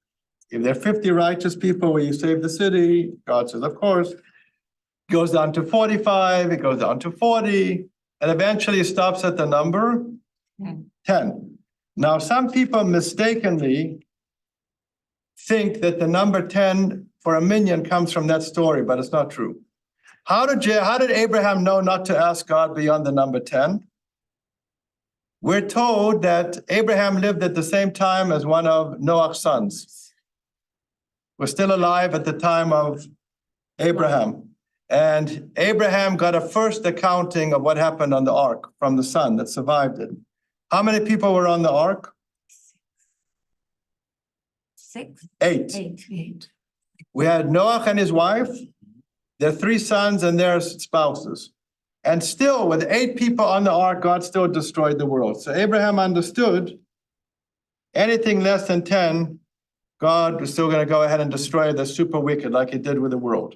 [SPEAKER 1] If there are 50 righteous people, will you save the city? God says, of course. It goes down to 45, it goes down to 40, and eventually it stops at the number 10. Now, some people mistakenly think that the number 10 for a minion comes from that story, but it's not true. How did Abraham know not to ask God beyond the number 10? We're told that Abraham lived at the same time as one of Noah's sons. Was still alive at the time of Abraham. And Abraham got a first accounting of what happened on the ark from the son that survived it. How many people were on the ark?
[SPEAKER 3] 6?
[SPEAKER 1] 8.
[SPEAKER 3] 8.
[SPEAKER 1] We had Noah and his wife, their 3 sons and their spouses. And still, with 8 people on the ark, God still destroyed the world. So Abraham understood anything less than 10, God was still going to go ahead and destroy the super wicked like he did with the world.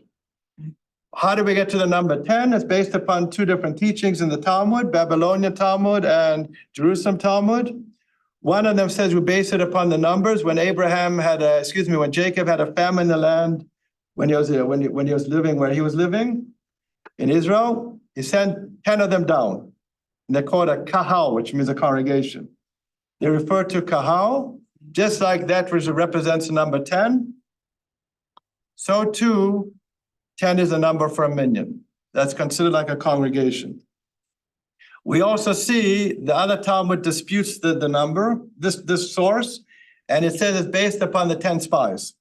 [SPEAKER 1] How do we get to the number 10? It's based upon 2 different teachings in the Talmud, Babylonian Talmud and Jerusalem Talmud. One of them says we base it upon the numbers. When when Jacob had a famine in the land, when he was living where he was living in Israel, he sent 10 of them down. And they're called a kahal, which means a congregation. They refer to kahal, just like that which represents the number 10. So too, 10 is a number for a minion. That's considered like a congregation. We also see the other Talmud disputes the number, this source, and it says it's based upon the 10 spies,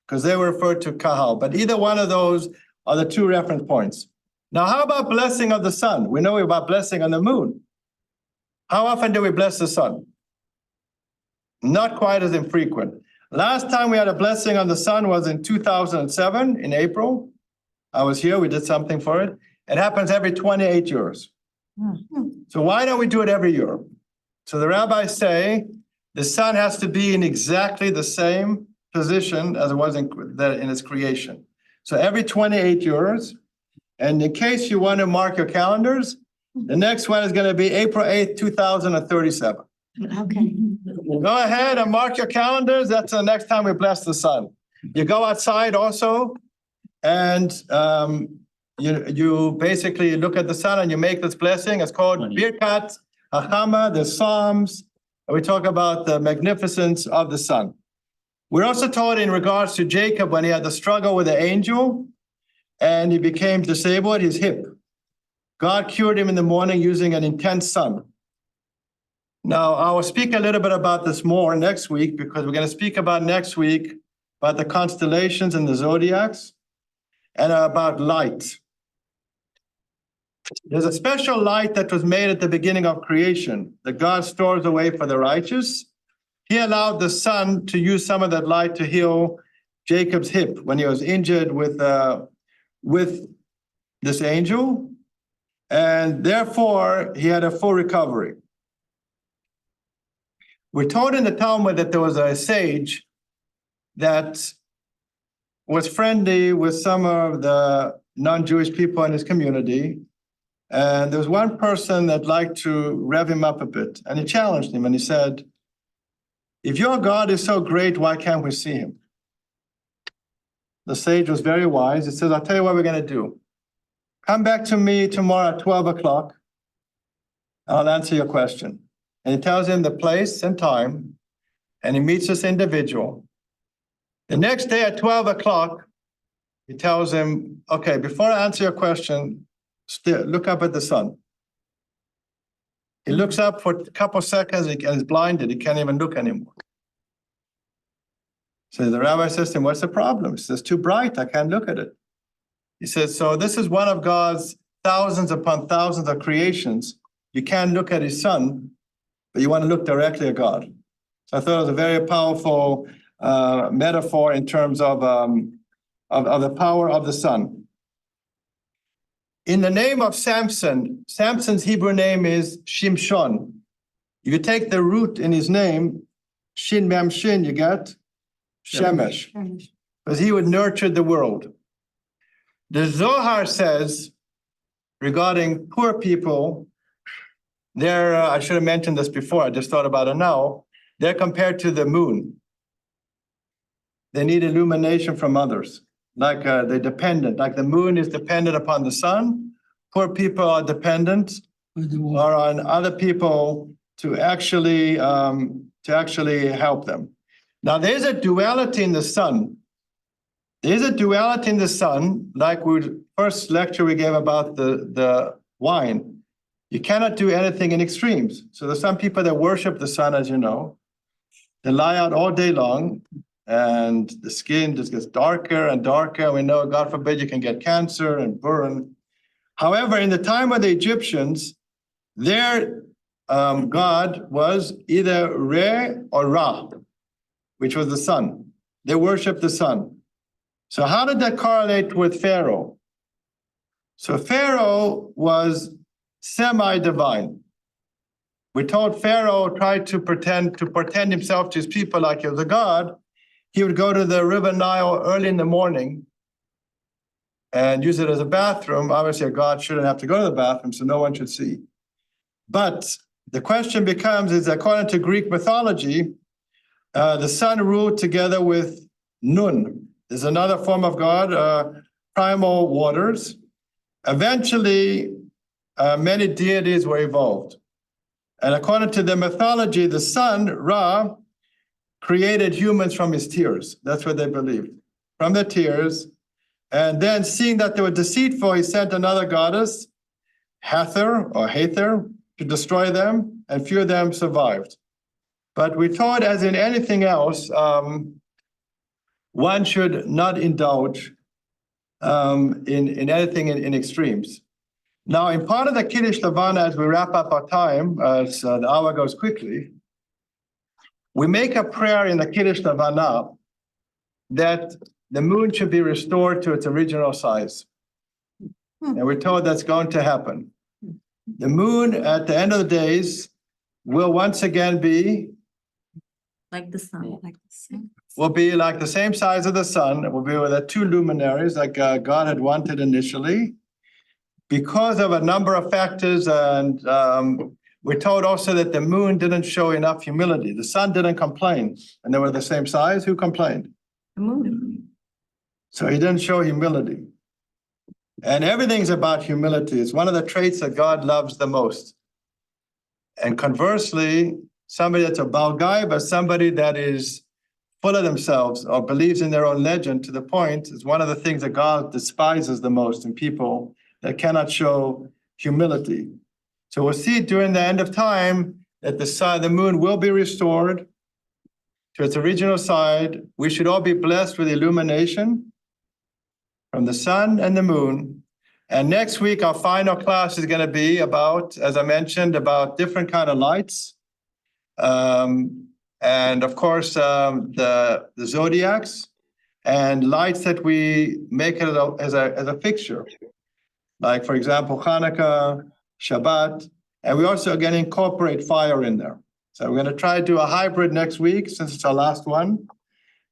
[SPEAKER 1] because they were referred to kahal. But either one of those are the 2 reference points. Now, how about blessing of the sun? We know about blessing on the moon. How often do we bless the sun? Not quite as infrequent. Last time we had a blessing on the sun was in 2007, in April. I was here, we did something for it. It happens every 28 years. So why don't we do it every year? So the rabbis say the sun has to be in exactly the same position as it was in its creation. So every 28 years, and in case you want to mark your calendars, the next one is going to be April 8th, 2037.
[SPEAKER 3] Okay.
[SPEAKER 1] Go ahead and mark your calendars. That's the next time we bless the sun. You go outside also, and you basically look at the sun and you make this blessing. It's called Birkat Hachama, the Psalms. And we talk about the magnificence of the sun. We're also told in regards to Jacob when he had the struggle with the angel and he became disabled, his hip. God cured him in the morning using an intense sun. Now, I will speak a little bit about this more next week because we're going to speak about next week about the constellations and the zodiacs and about light. There's a special light that was made at the beginning of creation that God stores away for the righteous. He allowed the sun to use some of that light to heal Jacob's hip when he was injured with this angel. And therefore, he had a full recovery. We're told in the Talmud that there was a sage that was friendly with some of the non-Jewish people in his community. And there was one person that liked to rev him up a bit. And he challenged him and he said, if your God is so great, why can't we see him? The sage was very wise. He says, I'll tell you what we're going to do. Come back to me tomorrow at 12 o'clock. I'll answer your question. And he tells him the place and time, and he meets this individual. The next day at 12 o'clock, he tells him, okay, before I answer your question, look up at the sun. He looks up for a couple of seconds and is blinded. He can't even look anymore. So the rabbi says to him, what's the problem? He says, too bright, I can't look at it. He says, so this is one of God's thousands upon thousands of creations. You can't look at his son, but you want to look directly at God. So I thought it was a very powerful metaphor in terms of the power of the sun. In the name of Samson, Samson's Hebrew name is Shimshon. If you take the root in his name, Shin Mem Shin, you get Shemesh, because he would nurture the world. The Zohar says regarding poor people, I should have mentioned this before, I just thought about it now, they're compared to the moon. They need illumination from others, like they're dependent, like the moon is dependent upon the sun. Poor people are dependent or on other people to actually help them. Now, there's a duality in the sun. There's a duality in the sun, like first lecture we gave about the wine. You cannot do anything in extremes. So there's some people that worship the sun, as you know. They lie out all day long, and the skin just gets darker and darker. We know, God forbid, you can get cancer and burn. However, in the time of the Egyptians, their God was either Re or Ra, which was the sun. They worshiped the sun. So how did that correlate with Pharaoh? So Pharaoh was semi-divine. We're told Pharaoh tried to pretend himself to his people like he was a god. He would go to the River Nile early in the morning and use it as a bathroom. Obviously, a god shouldn't have to go to the bathroom, so no one should see. But the question becomes, is according to Greek mythology, the sun ruled together with Nun. There's another form of god, primal waters. Eventually, many deities were evolved. And according to the mythology, the sun, Ra, created humans from his tears. That's what they believed, from their tears. And then seeing that they were deceitful, he sent another goddess, Hathor, to destroy them, and few of them survived. But we're taught, as in anything else, one should not indulge in anything in extremes. Now, in part of the Kiddush Levana, as we wrap up our time, as the hour goes quickly, we make a prayer in the Kiddush Levana that the moon should be restored to its original size. And we're told that's going to happen. The moon, at the end of the days, will once again be
[SPEAKER 3] Like the sun.
[SPEAKER 1] will be like the same size of the sun. It will be with the two luminaries like God had wanted initially. Because of a number of factors, and we're told also that the moon didn't show enough humility. The sun didn't complain, and they were the same size. Who complained?
[SPEAKER 3] The moon.
[SPEAKER 1] So he didn't show humility. And everything's about humility. It's one of the traits that God loves the most. And conversely, somebody that's a bal guy, but somebody that is full of themselves or believes in their own legend to the point is one of the things that God despises the most in people that cannot show humility. So we'll see during the end of time that the moon will be restored to its original side. We should all be blessed with illumination from the sun and the moon. And next week, our final class is going to be about, as I mentioned, about different kind of lights. And of course, the zodiacs and lights that we make it as a fixture. Like, for example, Hanukkah, Shabbat, and we also are going to incorporate fire in there. So we're going to try to do a hybrid next week, since it's our last one,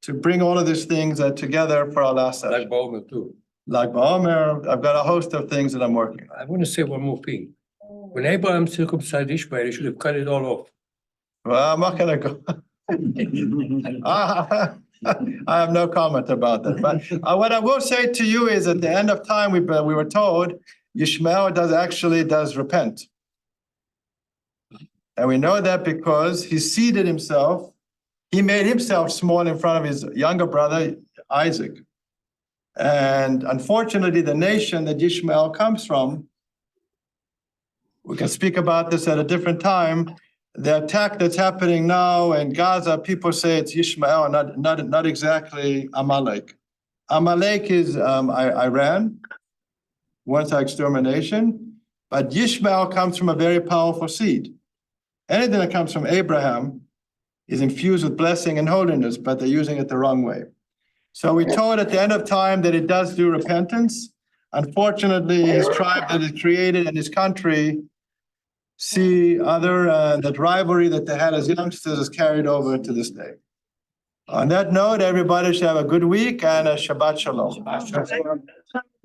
[SPEAKER 1] to bring all of these things together for our last
[SPEAKER 7] Like
[SPEAKER 1] session.
[SPEAKER 7] Bowman too.
[SPEAKER 1] Like Ba'omer, I've got a host of things that I'm working on.
[SPEAKER 7] I want to say one more thing. When Abraham circumcised Ishmael, he should have cut it all off.
[SPEAKER 1] Well, I'm not going to go. I have no comment about that. But what I will say to you is, at the end of time, we were told Ishmael does repent. And we know that because he seated himself. He made himself small in front of his younger brother, Isaac. And unfortunately, the nation that Ishmael comes from, we can speak about this at a different time. The attack that's happening now in Gaza, people say it's Ishmael, not exactly Amalek. Amalek is Iran, once our extermination, but Ishmael comes from a very powerful seed. Anything that comes from Abraham is infused with blessing and holiness, but they're using it the wrong way. So we told at the end of time that it does do repentance. Unfortunately, his tribe that is created in his country see that rivalry that they had as youngsters is carried over to this day. On that note, everybody should have a good week and a Shabbat Shalom.